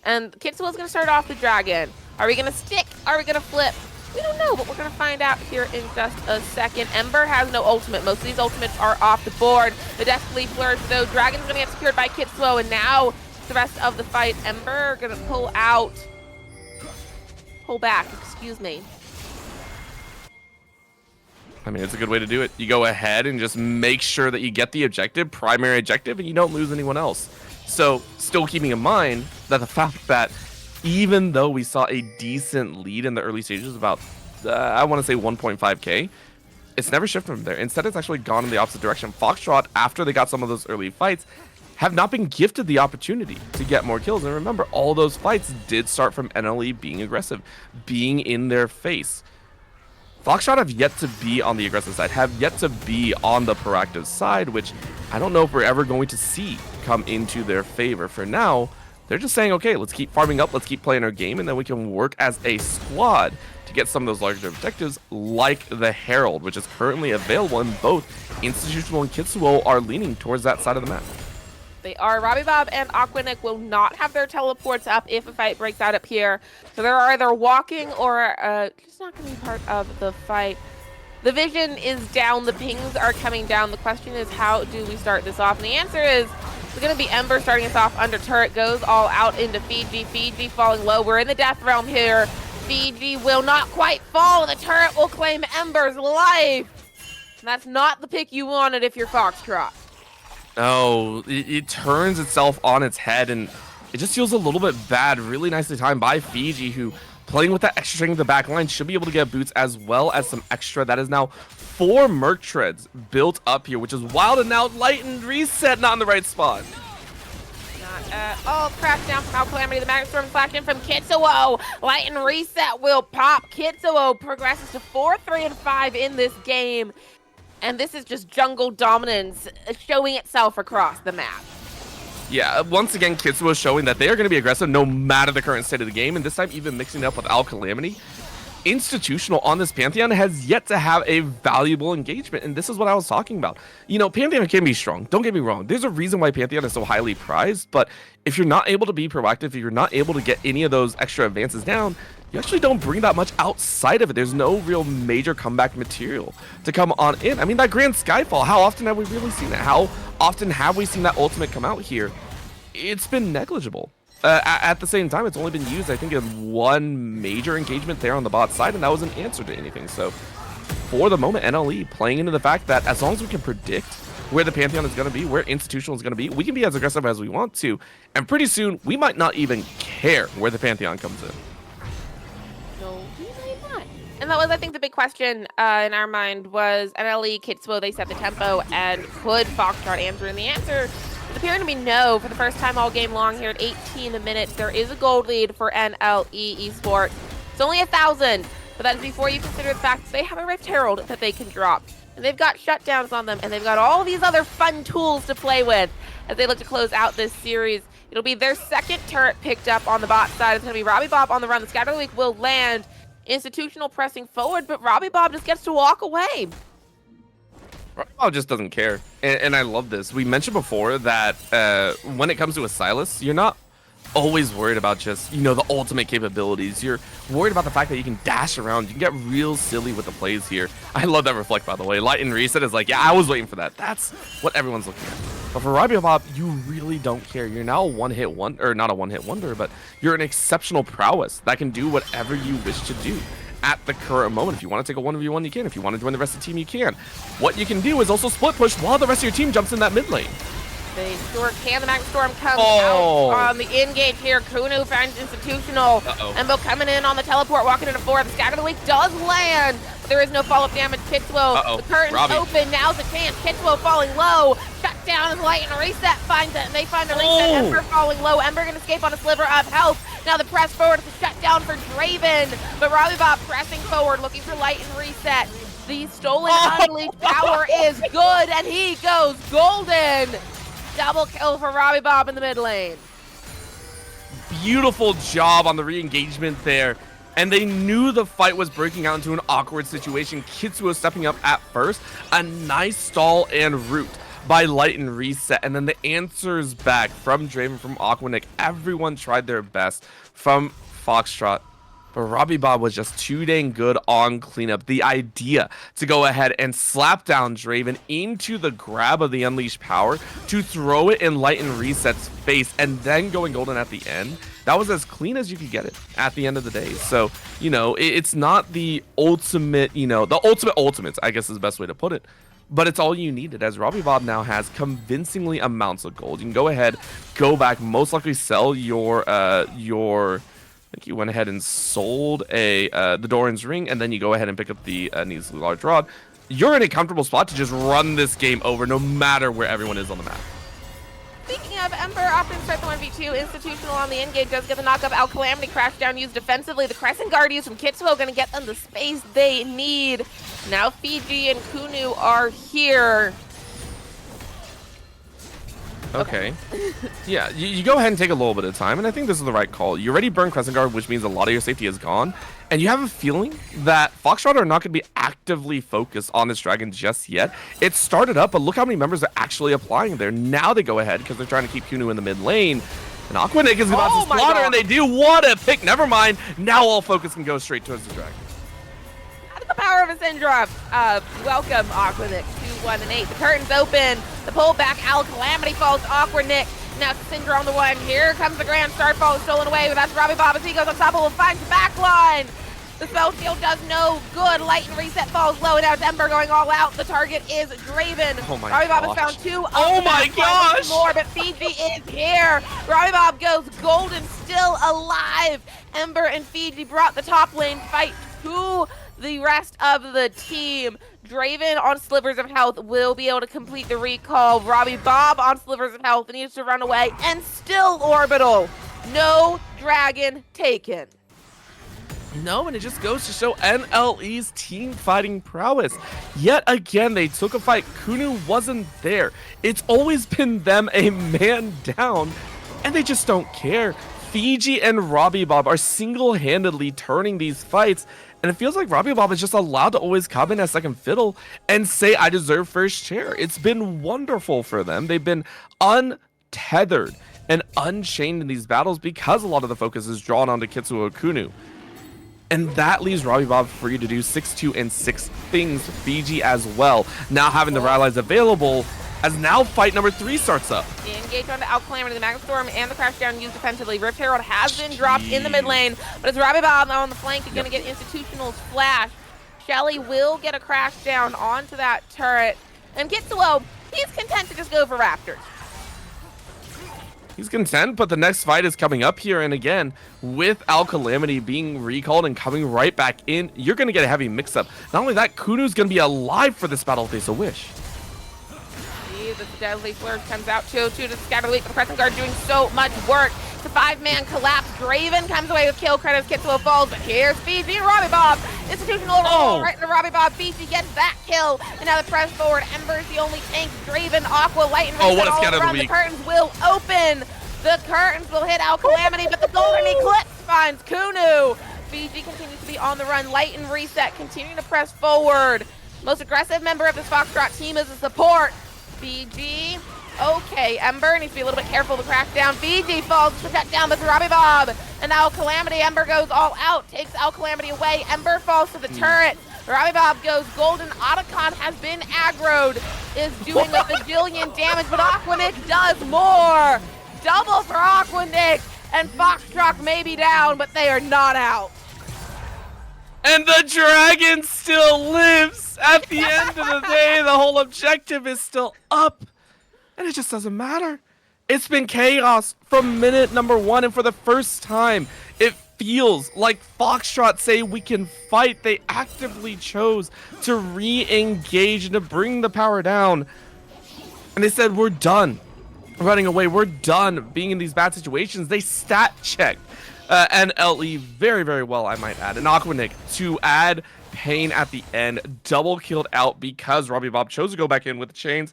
And Kitsuo's going to start off the dragon. Are we going to stick? Are we going to flip? We don't know, but we're going to find out here in just a second. Ember has no ultimate. Most of these ultimates are off the board. The Deathly Flourish, though. Dragon's going to get secured by Kitsuo, and now the rest of the fight, Ember going to pull back, excuse me. I mean, it's a good way to do it. You go ahead and just make sure that you get the objective, primary objective, and you don't lose anyone else. So, still keeping in mind that the fact that even though we saw a decent lead in the early stages, about, I want to say 1.5k, it's never shifted from there. Instead, it's actually gone in the opposite direction. Foxtrot, after they got some of those early fights, have not been gifted the opportunity to get more kills. And remember, all those fights did start from NLE being aggressive, being in their face. Foxtrot have yet to be on the aggressive side, have yet to be on the proactive side, which I don't know if we're ever going to see come into their favor. For now, they're just saying, okay, let's keep farming up, let's keep playing our game, and then we can work as a squad to get some of those larger objectives, like the Herald, which is currently available, and both Institutional and Kitsuo are leaning towards that side of the map. They are. Robbie Bob and Aquanic will not have their teleports up if a fight breaks out up here. So they're either walking or just not going to be part of the fight. The vision is down. The pings are coming down. The question is, how do we start this off? And the answer is, it's going to be Ember starting us off under turret. Goes all out into Fiji. Fiji falling low. We're in the death realm here. Fiji will not quite fall. The turret will claim Ember's life. And that's not the pick you wanted if you're Foxtrot. No, it turns itself on its head, and it just feels a little bit bad. Really nicely timed by Fiji, who, playing with that extra string in the back line, should be able to get boots as well as some extra. That is now 4 Merc Treads built up here, which is wild, and now Light and Reset not in the right spot. Crackdown from Al Calamity. The Magnet Storm flashed in from Kitsuo. Light and Reset will pop. Kitsuo progresses to 4-3-5 in this game. And this is just jungle dominance showing itself across the map. Yeah, once again, Kitsuo showing that they are going to be aggressive no matter the current state of the game, and this time even mixing it up with Al Calamity. Institutional on this Pantheon has yet to have a valuable engagement, and this is what I was talking about. You know, Pantheon can be strong, don't get me wrong. There's a reason why Pantheon is so highly prized, but if you're not able to be proactive, if you're not able to get any of those extra advances down, you actually don't bring that much outside of it. There's no real major comeback material to come on in. I mean, that Grand Skyfall, how often have we really seen it? How often have we seen that ultimate come out here? It's been negligible. At the same time, it's only been used, I think, in one major engagement there on the bot side, and that was an answer to anything. So, for the moment, NLE playing into the fact that as long as we can predict where the Pantheon is going to be, where Institutional is going to be, we can be as aggressive as we want to, and pretty soon, we might not even care where the Pantheon comes in. No, we might not. And that was, I think, the big question in our mind was NLE, Kitsuo, they set the tempo, and could Foxtrot answer? And the answer it's appearing to be no for the first time all game long here at 18 minutes. There is a gold lead for NLE Esports. It's only 1,000, but that is before you consider the fact that they have a Rift Herald that they can drop. And they've got shutdowns on them, and they've got all these other fun tools to play with as they look to close out this series. It'll be their second turret picked up on the bot side. It's going to be Robbie Bob on the run. The Scatter Leak will land. Institutional pressing forward, but Robbie Bob just gets to walk away. Bob just doesn't care, and I love this. We mentioned before that when it comes to a Silas, you're not always worried about just, you know, the ultimate capabilities. You're worried about the fact that you can dash around. You can get real silly with the plays here. I love that reflect, by the way. Light and Reset is like, yeah, I was waiting for that. That's what everyone's looking at. But for Robbie Bob, you really don't care. You're now a one-hit wonder, or not a one-hit wonder, but you're an exceptional prowess that can do whatever you wish to do at the current moment. If you want to take a 1v1, you can. If you want to join the rest of the team, you can. What you can do is also split push while the rest of your team jumps in that mid lane. They sure can. The Max Storm comes out on the engage here. Kunu finds Institutional. Embo coming in on the teleport, walking into 4. The Scatter Leak does land, but there is no follow-up damage. Kitsuo, the curtain's open. Now's the chance. Kitsuo falling low. Shut down as Light and Reset finds it, and they find the Reset. Ember falling low. Ember gonna escape on a sliver of health. Now the press forward is a shutdown for Draven, but Robbie Bob pressing forward, looking for Light and Reset. The stolen unleashed power is good, and he goes golden. Double kill for Robbie Bob in the mid lane. Beautiful job on the re-engagement there. And they knew the fight was breaking out into an awkward situation. Kitsuo stepping up at first. A nice stall and root by Light and Reset. And then the answers back from Draven, from Aquanic. Everyone tried their best from Foxtrot. But Robbie Bob was just too dang good on cleanup. The idea to go ahead and slap down Draven into the grab of the Unleashed Power, to throw it in Light and Reset's face, and then going golden at the end, that was as clean as you could get it at the end of the day. So, you know, it's not the ultimate, you know, the ultimates, I guess is the best way to put it. But it's all you needed, as Robbie Bob now has convincingly amounts of gold. You can go ahead, go back, most likely sell your I think you went ahead and sold the Doran's Ring, and then you go ahead and pick up the Needlessly Large Rod. You're in a comfortable spot to just run this game over no matter where everyone is on the map. Speaking of, Ember opting to start the 1v2. Institutional on the engage does get the knock up. Al Calamity crash down used defensively. The Crescent Guardians from Kitsuo going to get them the space they need. Now Fiji and Kunu are here. Okay. Yeah, you go ahead and take a little bit of time, and I think this is the right call. You already burned Crescent Guard, which means a lot of your safety is gone, and you have a feeling that Foxtrot are not going to be actively focused on this dragon just yet. It started up, but look how many members are actually applying there. Now they go ahead, because they're trying to keep Kunu in the mid lane, and Aquanic is about to slaughter, and they do want to pick. Never mind. Now all focus can go straight towards the dragon. The power of a Syndrome. Welcome, Aquanic, 2, 1, and 8. The curtain's open. The pull back, Al Calamity falls to Aquanic. Now Syndrome on the one. Here comes the Grand Starfall stolen away, but that's Robbie Bob as he goes on top of finds the back line. The spell shield does no good. Light and Reset falls low, and now it's Ember going all out. The target is Draven. Oh my Robbie Bob has gosh. found 2. Oh my gosh! More, but Fiji is here. Robbie Bob goes golden, still alive. Ember and Fiji brought the top lane fight to the rest of the team. Draven on slivers of health will be able to complete the recall. Robbie Bob on slivers of health needs to run away, and still Orbital. No dragon taken. No, and it just goes to show NLE's team fighting prowess. Yet again, they took a fight. Kunu wasn't there. It's always been them a man down, and they just don't care. Fiji and Robbie Bob are single-handedly turning these fights, and it feels like Robbie Bob is just allowed to always come in as second fiddle and say, I deserve first chair. It's been wonderful for them. They've been untethered and unchained in these battles because a lot of the focus is drawn onto Kitsuo Kunu. And that leaves Robbie Bob free to do 6-2 and 6 things. Fiji as well, now having the rallies available as now fight number 3 starts up. Engage onto Calamity, the Magnet Storm, and the Crashdown used defensively. Rift Herald has been dropped in the mid lane, but it's Robbie Bob now on the flank. He's going to get Institutional's flash. Shelly will get a Crashdown onto that turret. And Kitsuo, he's content to just go for Raptors. He's content, but the next fight is coming up here, and again, with Calamity being recalled and coming right back in, you're going to get a heavy mix-up. Not only that, Kunu's going to be alive for this battle if they so wish. The Deadly Flourish comes out 2-2 to scatter the weak, but the Crescent Guard doing so much work. It's a 5-man collapse. Draven comes away with kill credits. Kitsuo falls, but here's Fiji and Robbie Bob. Institutional roll right into Robbie Bob. Fiji gets that kill, and now the press forward. Ember's the only tank. Draven, Aqua, Light, and what a scatter of the week. The curtains will open. The curtains will hit Calamity, but the Golden Eclipse finds Kunu. Fiji continues to be on the run. Light and Reset continuing to press forward. Most aggressive member of this Foxtrot team is a support. Fiji, okay, Ember needs to be a little bit careful to crack down. Fiji falls to protect down, but Robbie Bob. And now Calamity, Ember goes all out, takes Calamity away. Ember falls to the turret. Robbie Bob goes golden. Otacon has been aggroed, is doing a bajillion damage, but Aquanic does more. Double for Aquanic, and Foxtrot may be down, but they are not out. And the dragon still lives. At the end of the day, the whole objective is still up. And it just doesn't matter. It's been chaos from minute number 1. And for the first time, it feels like Foxtrot say we can fight. They actively chose to re-engage and to bring the power down. And they said, we're done running away. We're done being in these bad situations. They stat checked NLE very, very well, I might add. And Aquanic to add pain at the end, double killed out because Robbie Bob chose to go back in with the chains.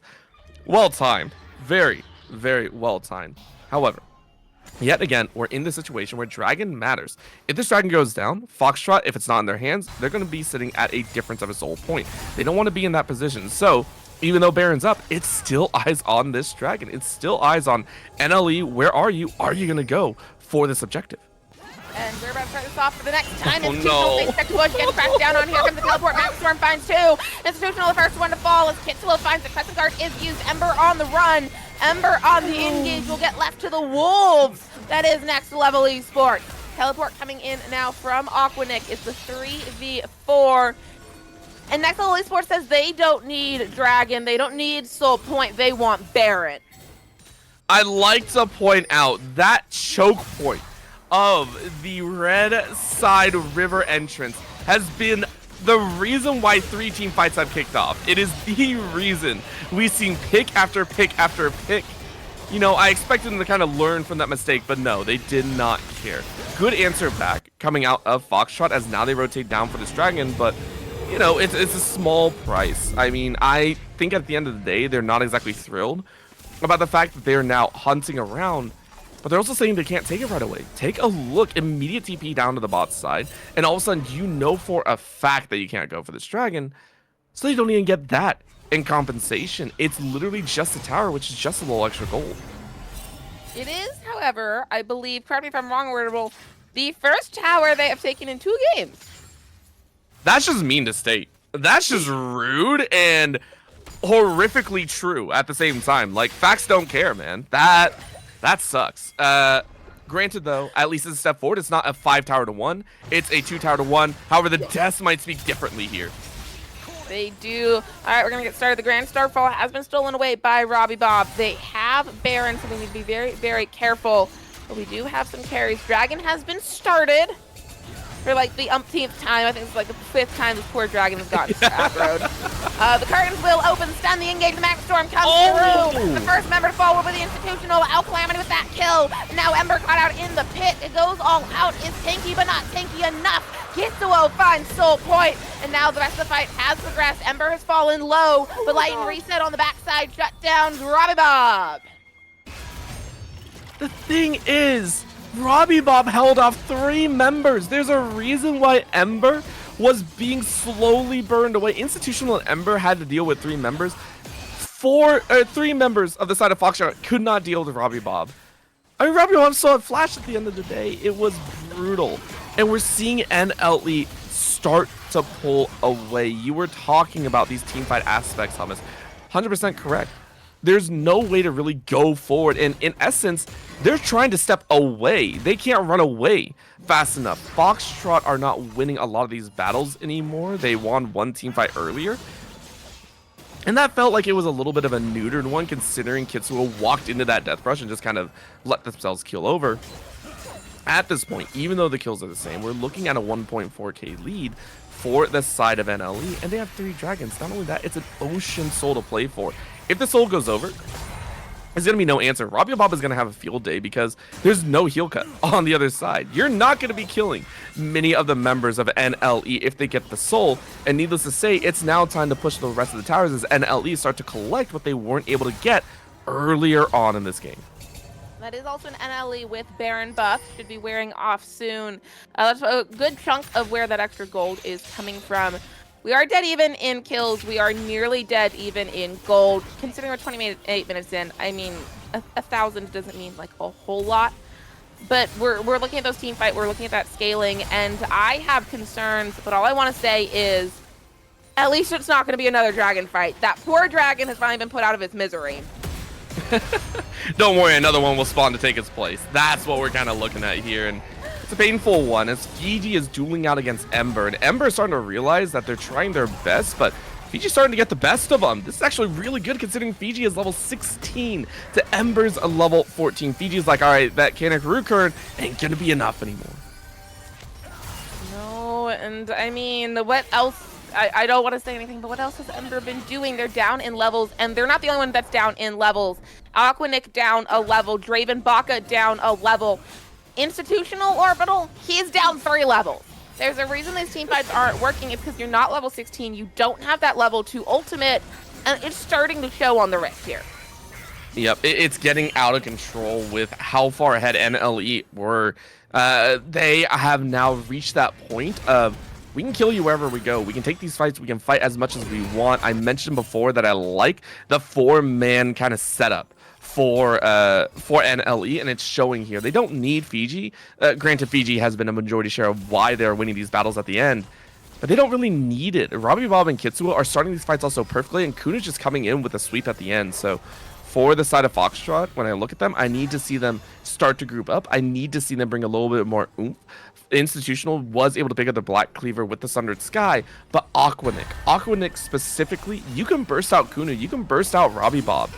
Well timed. Very, very well timed. However, yet again, we're in the situation where Dragon matters. If this Dragon goes down, Foxtrot, if it's not in their hands, they're going to be sitting at a difference of a soul point. They don't want to be in that position. So, even though Baron's up, it's still eyes on this Dragon. It's still eyes on NLE. Where are you? Are you going to go for this objective? And we're about to start this off for the next time. Oh, Institutional no. takes check to push, gets crashed down on. Here comes the teleport. Max Storm finds 2. Institutional, the first one to fall as Kitsuo finds the Crescent Guard is used. Ember on the run. Ember on the engage will get left to the Wolves. That is next level Esports. Teleport coming in now from Aquanic. It's the 3v4. And next level Esports says they don't need Dragon. They don't need Soul Point. They want Baron. I like to point out that choke point of the red side river entrance has been the reason why 3 team fights have kicked off. It is the reason we've seen pick after pick after pick. You know, I expected them to kind of learn from that mistake, but no, they did not care. Good answer back coming out of Foxtrot as now they rotate down for this Dragon, but you know, it's a small price. I mean, I think at the end of the day, they're not exactly thrilled about the fact that they're now hunting around. But they're also saying they can't take it right away. Take a look, immediate TP down to the bot side, and all of a sudden you know for a fact that you can't go for this Dragon, so you don't even get that in compensation. It's literally just a tower, which is just a little extra gold. It is, however, I believe, correct me if I'm wrong, Wordable, the first tower they have taken in 2 games. That's just mean to state. That's just rude and horrifically true at the same time. Like, facts don't care, man. That sucks. Granted, though, at least it's a step forward. It's not a 5 tower to 1. It's a 2 tower to 1. However, the deaths might speak differently here. They do. All right, we're going to get started. The Grand Starfall has been stolen away by Robbie Bob. They have Baron, so they need to be very, very careful. But we do have some carries. Dragon has been started for like the umpteenth time. I think it's like the 5th time this poor Dragon has gotten aggroed. The curtains will open, stun the engage. The Max Storm comes through. The first member to fall will be the Institutional. Calamity with that kill. Now Ember caught out in the pit. It goes all out. Is tanky, but not tanky enough Kitsuo finds Soul Point, and now the rest of the fight has progressed. Ember has fallen low, but Light and Reset on the backside shut down Robbie Bob. The thing is, Robbie Bob held off 3 members. There's a reason why Ember was being slowly burned away. Institutional and Ember had to deal with 3 members. 3 members of the side of Foxtrot could not deal with Robbie Bob. I mean, Robbie Bob saw it flash at the end of the day. It was brutal. And we're seeing NLE start to pull away. You were talking about these teamfight aspects, Hummus. 100% correct. There's no way to really go forward. And in essence, they're trying to step away. They can't run away fast enough. Foxtrot are not winning a lot of these battles anymore. They won one teamfight earlier. And that felt like it was a little bit of a neutered one, considering Kitsuo walked into that death rush and just kind of let themselves kill over. At this point, even though the kills are the same, we're looking at a 1.4k lead for the side of NLE, and they have 3 dragons. Not only that, it's an ocean soul to play for. If the soul goes over, there's going to be no answer. Robbie Bob is going to have a field day because there's no heal cut on the other side. You're not going to be killing many of the members of NLE if they get the soul. And needless to say, it's now time to push the rest of the towers as NLE start to collect what they weren't able to get earlier on in this game. That is also an NLE with Baron buff. Should be wearing off soon. That's a good chunk of where that extra gold is coming from. We are dead even in kills. We are nearly dead even in gold. Considering we're 28 minutes in, I mean, 1,000 doesn't mean like a whole lot. But we're looking at those team fight. We're looking at that scaling, and I have concerns. But all I want to say is, at least it's not going to be another dragon fight. That poor dragon has finally been put out of its misery. Don't worry, another one will spawn to take its place. That's what we're kind of looking at here, and it's a painful one as Fiji is dueling out against Ember, and Ember is starting to realize that they're trying their best, but Fiji's starting to get the best of them. This is actually really good considering Fiji is level 16 to Ember's a level 14. Fiji's like, all right, that Kanekaru current ain't gonna be enough anymore. No, and I mean, what else? I don't want to say anything, but what else has Ember been doing? They're down in levels, and they're not the only one that's down in levels. Aquanic down a level, Draven Baka down a level. Institutional Orbital, he's down 3 levels. There's a reason these team fights aren't working. It's because you're not level 16. You don't have that level 2 ultimate, and it's starting to show on the rift here. Yep, it's getting out of control with how far ahead NLE were. They have now reached that point of, we can kill you wherever we go. We can take these fights. We can fight as much as we want. I mentioned before that I like the 4-man kind of setup for NLE, and it's showing here. They don't need Fiji. Granted, Fiji has been a majority share of why they're winning these battles at the end, but they don't really need it. Robbie Bob and Kitsuo are starting these fights also perfectly, and Kuna's just coming in with a sweep at the end. So for the side of Foxtrot, when I look at them, I need to see them start to group up. I need to see them bring a little bit more oomph. Institutional was able to pick up the Black Cleaver with the Sundered Sky, but Aquanic specifically, you can burst out Kuna, you can burst out Robbie Bob.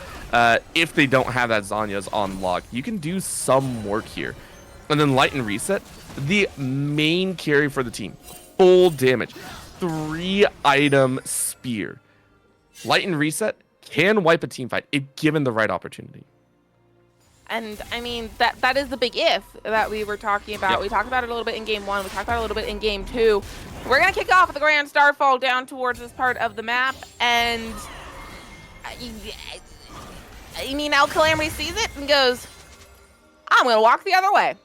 If they don't have that Zanya's on lock, you can do some work here. And then Light and Reset, the main carry for the team, full damage, 3-item spear. Light and Reset can wipe a team fight if given the right opportunity. And I mean, that is the big if that we were talking about. Yep. We talked about it a little bit in game 1. We talked about it a little bit in game 2. We're going to kick off with the Grand Starfall down towards this part of the map. And I mean, Al Calamity sees it and goes, I'm going to walk the other way.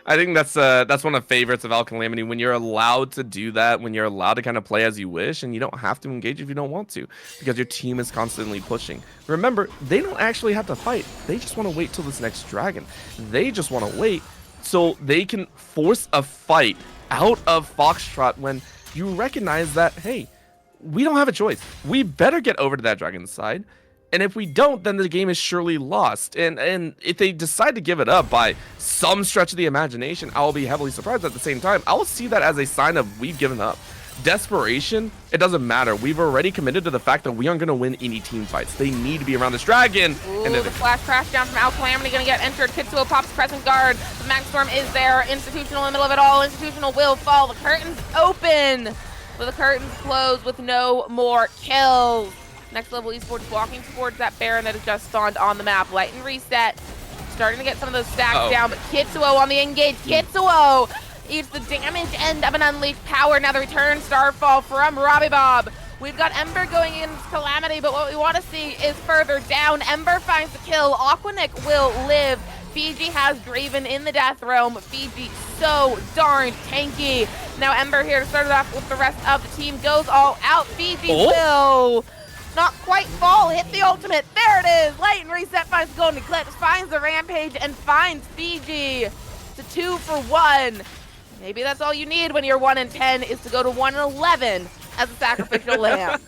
I think that's one of the favorites of Al Calamity, when you're allowed to do that, when you're allowed to kind of play as you wish, and you don't have to engage if you don't want to, because your team is constantly pushing. Remember, they don't actually have to fight. They just want to wait till this next dragon. They just want to wait so they can force a fight out of Foxtrot when you recognize that, hey, we don't have a choice. We better get over to that dragon's side. And if we don't, then the game is surely lost. And if they decide to give it up by some stretch of the imagination, I'll be heavily surprised. At the same time, I'll see that as a sign of we've given up. Desperation, it doesn't matter. We've already committed to the fact that we aren't going to win any team fights. They need to be around this dragon. Ooh, and the flash crash down from Al Calamity going to get entered. Kitsuo pops Crescent Guard. The Max Storm is there. Institutional in the middle of it all. Institutional will fall. The curtains open. But the curtains close with no more kills. Next Level Esports walking towards that Baron that has just spawned on the map. Light and Reset. Starting to get some of those stacks down, but Kitsuo on the engage. Kitsuo eats the damage end of an unleashed power. Now the return Starfall from Robbie Bob. We've got Ember going in Calamity, but what we want to see is further down. Ember finds the kill. Aquanic will live. Fiji has Draven in the Death Realm. Fiji so darn tanky. Now Ember here to start it off with the rest of the team. Goes all out. Fiji will not quite fall. Hit the ultimate. There it is. Light and Reset finds the Golden Eclipse. Finds the Rampage and finds Fiji. It's a 2 for 1. Maybe that's all you need when you're 1 in 10 is to go to 1 in 11 as a sacrificial lamb.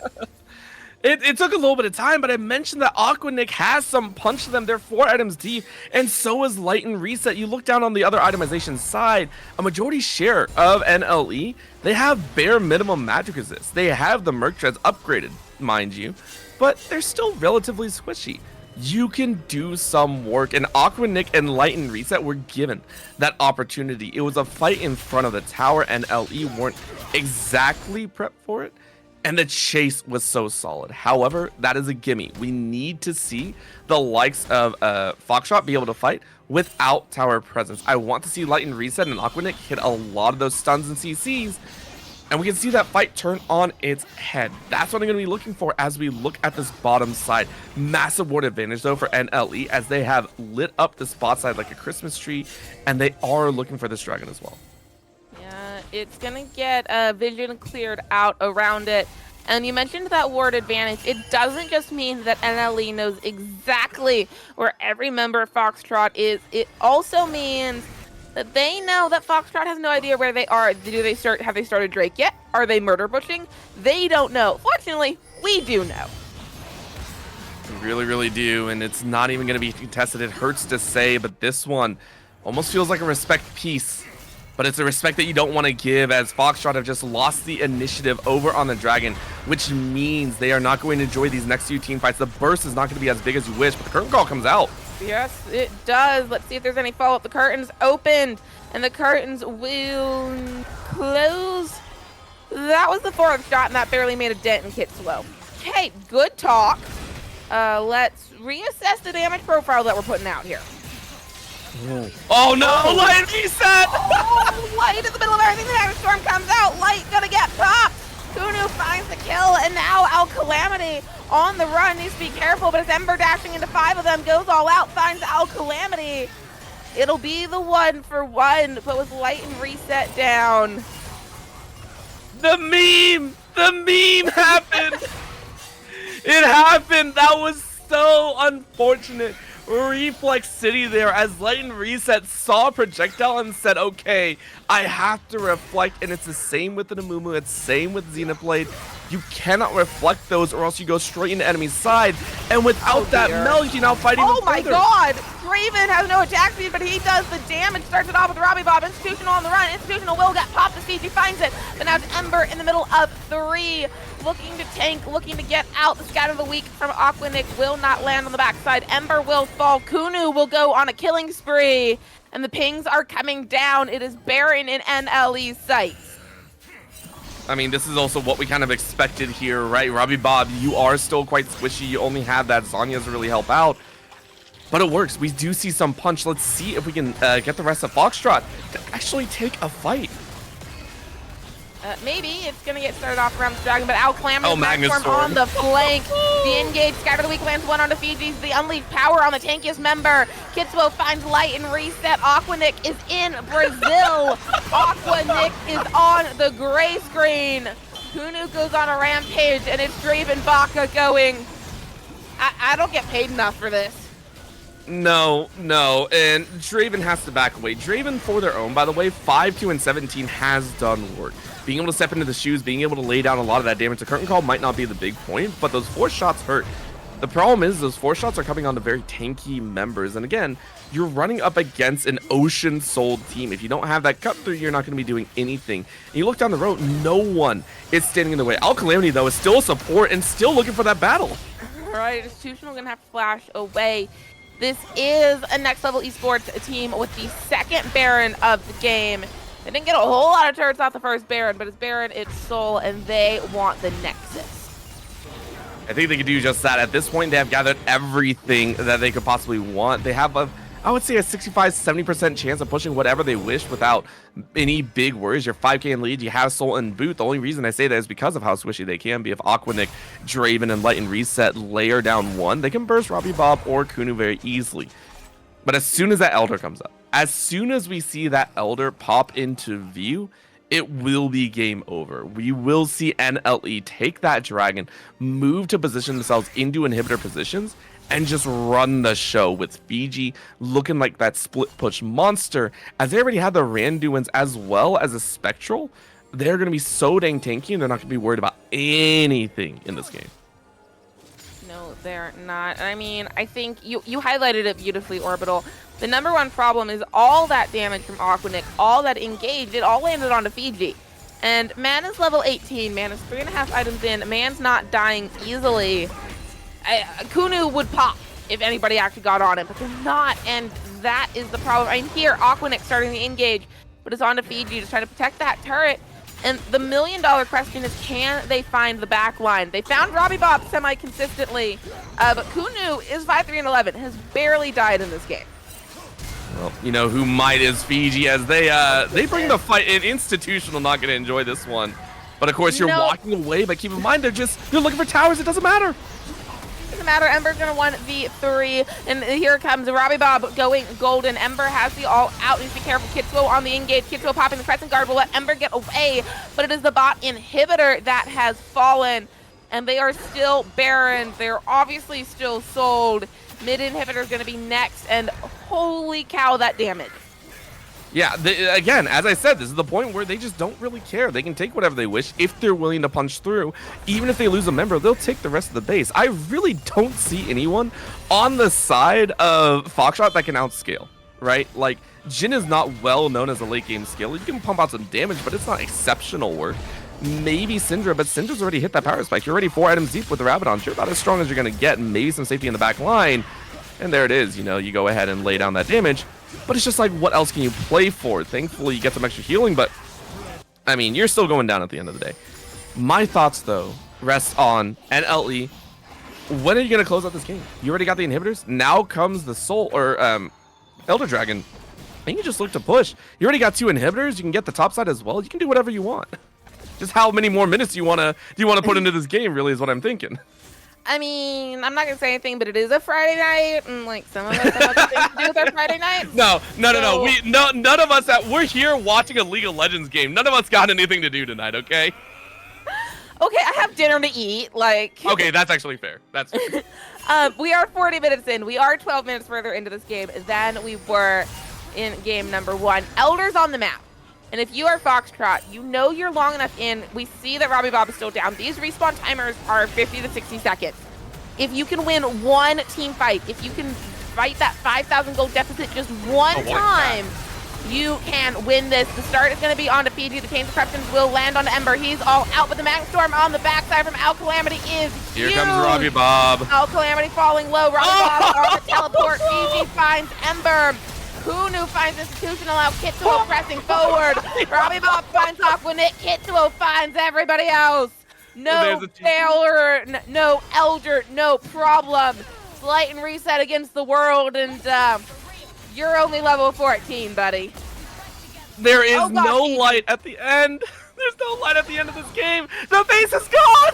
It took a little bit of time, but I mentioned that Aquanic has some punch to them. They're 4 items deep, and so is Light and Reset. You look down on the other itemization side, a majority share of NLE, they have bare minimum magic resist. They have the Merc Treads upgraded, mind you, but they're still relatively squishy. You can do some work, and Aquanic and Light and Reset were given that opportunity. It was a fight in front of the tower, and LE weren't exactly prepped for it, and the chase was so solid. However, that is a gimme. We need to see the likes of Foxtrot be able to fight without tower presence. I want to see Light and Reset and Aquanic hit a lot of those stuns and CCs, and we can see that fight turn on its head. That's what I'm going to be looking for as we look at this bottom side. Massive ward advantage, though, for NLE, as they have lit up the spot side like a Christmas tree, and they are looking for this dragon as well. Yeah, it's going to get vision cleared out around it. And you mentioned that ward advantage. It doesn't just mean that NLE knows exactly where every member of Foxtrot is. It also means that they know that Foxtrot has no idea where they are. Have they started Drake yet? Are they murder bushing? They don't know. Fortunately, we do know. We really, really do, and it's not even going to be contested. It hurts to say, but this one almost feels like a respect piece. But it's a respect that you don't want to give, as Foxtrot have just lost the initiative over on the Dragon, which means they are not going to enjoy these next few team fights. The burst is not going to be as big as you wish, but the curtain call comes out. Yes, it does. Let's see if there's any follow-up. The curtains opened, and the curtains will close. That was the 4th shot, and that barely made a dent in Kitslow. Okay, good talk. Let's reassess the damage profile that we're putting out here. Oh no, Light Reset! Oh, Light in the middle of everything. The damage storm comes out. Light gonna get popped. Kunu finds the kill, and now Al Calamity on the run. Needs to be careful, but as Ember dashing into 5 of them, goes all out, finds Al Calamity. It'll be the 1 for 1, but with Light and Reset down. The meme happened. It happened. That was so unfortunate. Reflex City there, as Light and Reset saw projectile and said, okay, I have to reflect. And it's the same with the Namumu, it's the same with Xenoblade. You cannot reflect those, or else you go straight into enemy's side, and without that meld, you now fight even further. Oh my god! Draven has no attack speed, but he does the damage. Starts it off with Robbie Bob. Institutional on the run. Institutional will get popped as Fiji finds it, but now it's Ember in the middle of 3, looking to tank, looking to get out. The Scout of the Week from Aquanic will not land on the backside. Ember will fall. Kunu will go on a killing spree, and the pings are coming down. It is Baron in NLE's sights. I mean, this is also what we kind of expected here, right? Robbie Bob, you are still quite squishy. You only have that Zanya to really help out. But it works. We do see some punch. Let's see if we can get the rest of Foxtrot to actually take a fight. Maybe it's going to get started off around the Dragon, but Al Calamity Magnus on the flank. The engage, Scatter the Weak lands 1 onto Fiji's. The Unleashed Power on the tankiest member. Kitswo finds Light and Reset. Aquanic is in Brazil. Aquanic is on the gray screen. Kunu goes on a rampage, and it's Draven Baka going. I don't get paid enough for this. No, and Draven has to back away. Draven, for their own, by the way, 5-2 and 17 has done work. Being able to step into the shoes, being able to lay down a lot of that damage. The curtain call might not be the big point, but those 4 shots hurt. The problem is those 4 shots are coming onto very tanky members. And again, you're running up against an Ocean Soul team. If you don't have that cut through, you're not going to be doing anything. And you look down the road, no one is standing in the way. Al Calamity, though, is still a support and still looking for that battle. All right, Institutional going to have to flash away. This is a Next Level Esports team with the 2nd Baron of the game. They didn't get a whole lot of turrets off the first Baron, but it's Baron, it's Soul, and they want the Nexus. I think they can do just that. At this point, they have gathered everything that they could possibly want. They have a I would say a 65-70% chance of pushing whatever they wish without any big worries. You're 5k in lead, you have Soul and Boot. The only reason I say that is because of how squishy they can be. If Aquanic, Draven, and Light and Reset layer down one, they can burst Robbie Bob or Kunu very easily. But as soon as that Elder comes up, as soon as we see that Elder pop into view, it will be game over. We will see NLE take that Dragon, move to position themselves into inhibitor positions, and just run the show with Fiji looking like that split push monster. As they already had the Randuins as well as a Spectral, they're going to be so dang tanky and they're not going to be worried about anything in this game. No, they're not. I mean, I think you highlighted it beautifully, Orbital. The number one problem is all that damage from Aquanic, all that engaged, it all landed onto Fiji. And Mana's level 18, Mana's 3.5 items in, Man's not dying easily. Kunu would pop if anybody actually got on him, but they're not, and that is the problem. I mean, here, Aquanic starting to engage, but it's on to Fiji to try to protect that turret. And the million-dollar question is, can they find the back line? They found Robbie Bob semi-consistently, but Kunu is 5-3-11, has barely died in this game. Well, you know who might is Fiji, as they bring the fight in. Institutional not going to enjoy this one. But of course, you're walking away, but keep in mind, they're looking for towers. It doesn't matter. Doesn't matter. Ember's going to 1v3, and here comes Robbie Bob going golden. Ember has the all out. Needs to be careful. Kitsuo on the engage. Kitsuo popping the Crescent Guard will let Ember get away, but it is the bot inhibitor that has fallen, and they are still Baron. They're obviously still sold. Mid inhibitor is going to be next, and holy cow, that damage. Yeah, again, as I said, this is the point where they just don't really care. They can take whatever they wish if they're willing to punch through. Even if they lose a member, they'll take the rest of the base. I really don't see anyone on the side of Foxtrot that can outscale, right? Like, Jhin is not well known as a late game skill. You can pump out some damage, but it's not exceptional work. Maybe Syndra, but Syndra's already hit that power spike. You're already 4 items deep with the Rabadon. You're about as strong as you're going to get. Maybe some safety in the back line. And there it is. You know, you go ahead and lay down that damage. But it's just like, what else can you play for? Thankfully, you get some extra healing, but I mean, you're still going down at the end of the day. My thoughts, though, rest on NLE. When are you going to close out this game? You already got the inhibitors. Now comes the Soul or Elder Dragon. And you just look to push. You already got 2 inhibitors. You can get the top side as well. You can do whatever you want. Just how many more minutes do you want to put into this game? Really, is what I'm thinking. I mean, I'm not gonna say anything, but it is a Friday night, and like some of us have other things to do with our Friday nights. No. None of us we're here watching a League of Legends game. None of us got anything to do tonight, okay? Okay, I have dinner to eat. Like. Okay, that's actually fair. That's fair. We are 40 minutes in. We are 12 minutes further into this game than we were in game number 1. Elder's on the map. And if you are Foxtrot, you know you're long enough in. We see that Robbie Bob is still down. These respawn timers are 50 to 60 seconds. If you can win one team fight, if you can fight that 5,000 gold deficit just one time, you can win this. The start is going to be on to Fiji. The Chains of Corruptions will land on Ember. He's all out, but the Max Storm on the backside from Al Calamity is Here huge. comes Robbie Bob. Al Calamity falling low. Robbie Bob on the teleport. Fiji finds Ember. Kunu finds Institutional out. Kitsuo pressing forward. Robbie Bob finds Aquanic. Kitsuo finds everybody else. No failure, no Elder, no problem. Slight and reset against the world, and you're only level 14, buddy. There is no light at the end. There's no light at the end of this game. The base is gone.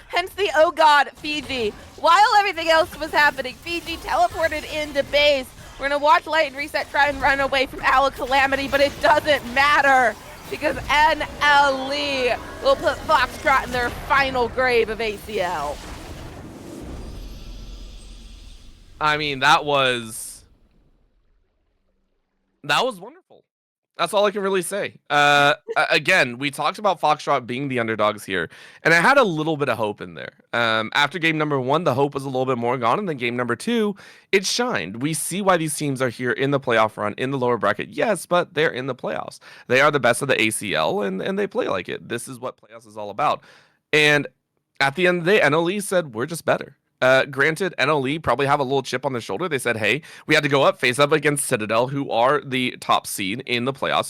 Hence the oh god, Fiji. While everything else was happening, Fiji teleported into base. We're gonna watch Light and Reset try and run away from Owl Calamity, but it doesn't matter because NLE will put Foxtrot in their final grave of ACL. I mean, that was wonderful. That's all I can really say. Again, we talked about Foxtrot being the underdogs here, and I had a little bit of hope in there. After game number 1, the hope was a little bit more gone, and then game number 2, it shined. We see why these teams are here in the playoff run, in the lower bracket. Yes, but they're in the playoffs. They are the best of the ACL, and they play like it. This is what playoffs is all about. And at the end of the day, NLE said, we're just better. Granted, NLE probably have a little chip on their shoulder. They said, hey, we had to go up, face up against Citadel, who are the top seed in the playoffs,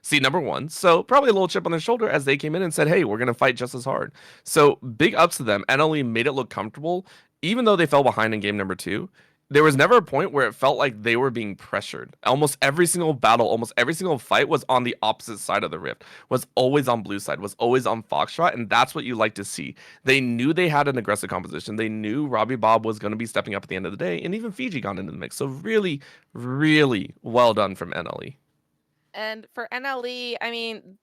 seed number 1. So probably a little chip on their shoulder as they came in and said, hey, we're going to fight just as hard. So big ups to them. NLE made it look comfortable, even though they fell behind in game number 2, there was never a point where it felt like they were being pressured. Almost every single battle, almost every single fight was on the opposite side of the rift, was always on blue side, was always on Foxtrot, and that's what you like to see. They knew they had an aggressive composition. They knew Robbie Bob was going to be stepping up at the end of the day, and even Fiji got into the mix. So really, really well done from NLE. And for NLE, I mean,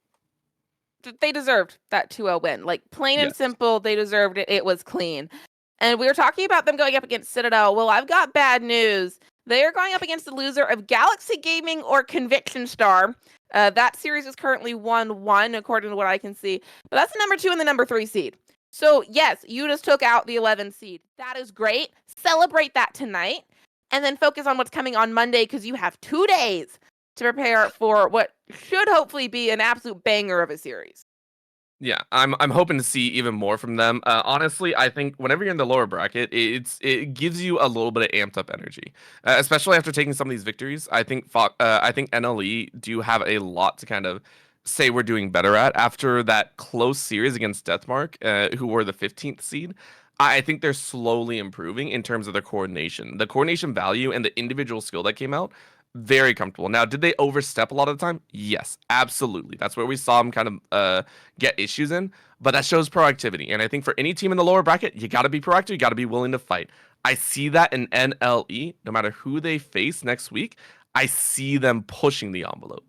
they deserved that 2-0 win. Like, plain and Yes. simple, they deserved it. It was clean. And we were talking about them going up against Citadel. Well, I've got bad news. They are going up against the loser of Galaxy Gaming or Conviction Star. That series is currently 1-1, according to what I can see. But that's the number 2 and the number 3 seed. So, yes, you just took out the 11 seed. That is great. Celebrate that tonight. And then focus on what's coming on Monday, because you have 2 days to prepare for what should hopefully be an absolute banger of a series. Yeah, I'm hoping to see even more from them. Honestly, I think whenever you're in the lower bracket, it gives you a little bit of amped up energy, especially after taking some of these victories. I think NLE do have a lot to kind of say we're doing better at after that close series against Deathmark, who were the 15th seed. I think they're slowly improving in terms of their coordination, the coordination value, and the individual skill that came out. Very comfortable. Now, did they overstep a lot of the time? Yes, absolutely. That's where we saw them kind of get issues in, but that shows proactivity. And I think for any team in the lower bracket, you got to be proactive. You got to be willing to fight. I see that in NLE, no matter who they face next week, I see them pushing the envelope.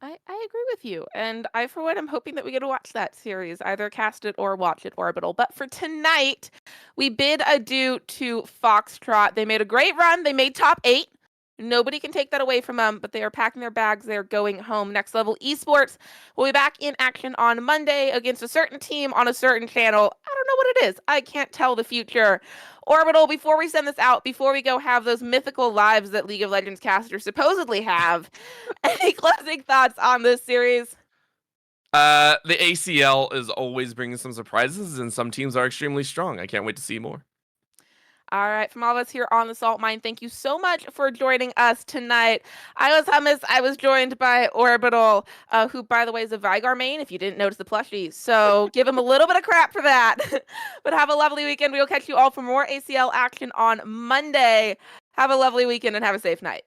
I agree with you. And I, for one, am hoping that we get to watch that series, either cast it or watch it Orbital. But for tonight, we bid adieu to Foxtrot. They made a great run. They made top 8. Nobody can take that away from them, but they are packing their bags. They're going home. Next Level Esports will be back in action on Monday against a certain team on a certain channel. I don't know what it is. I can't tell the future. Orbital, before we send this out, before we go have those mythical lives that League of Legends casters supposedly have, any closing thoughts on this series? The ACL is always bringing some surprises, and some teams are extremely strong. I can't wait to see more. All right, from all of us here on the Salt Mine, thank you so much for joining us tonight. I was Hummus. I was joined by Orbital, who, by the way, is a Vigar main, if you didn't notice the plushie. So give him a little bit of crap for that. But have a lovely weekend. We will catch you all for more ACL action on Monday. Have a lovely weekend and have a safe night.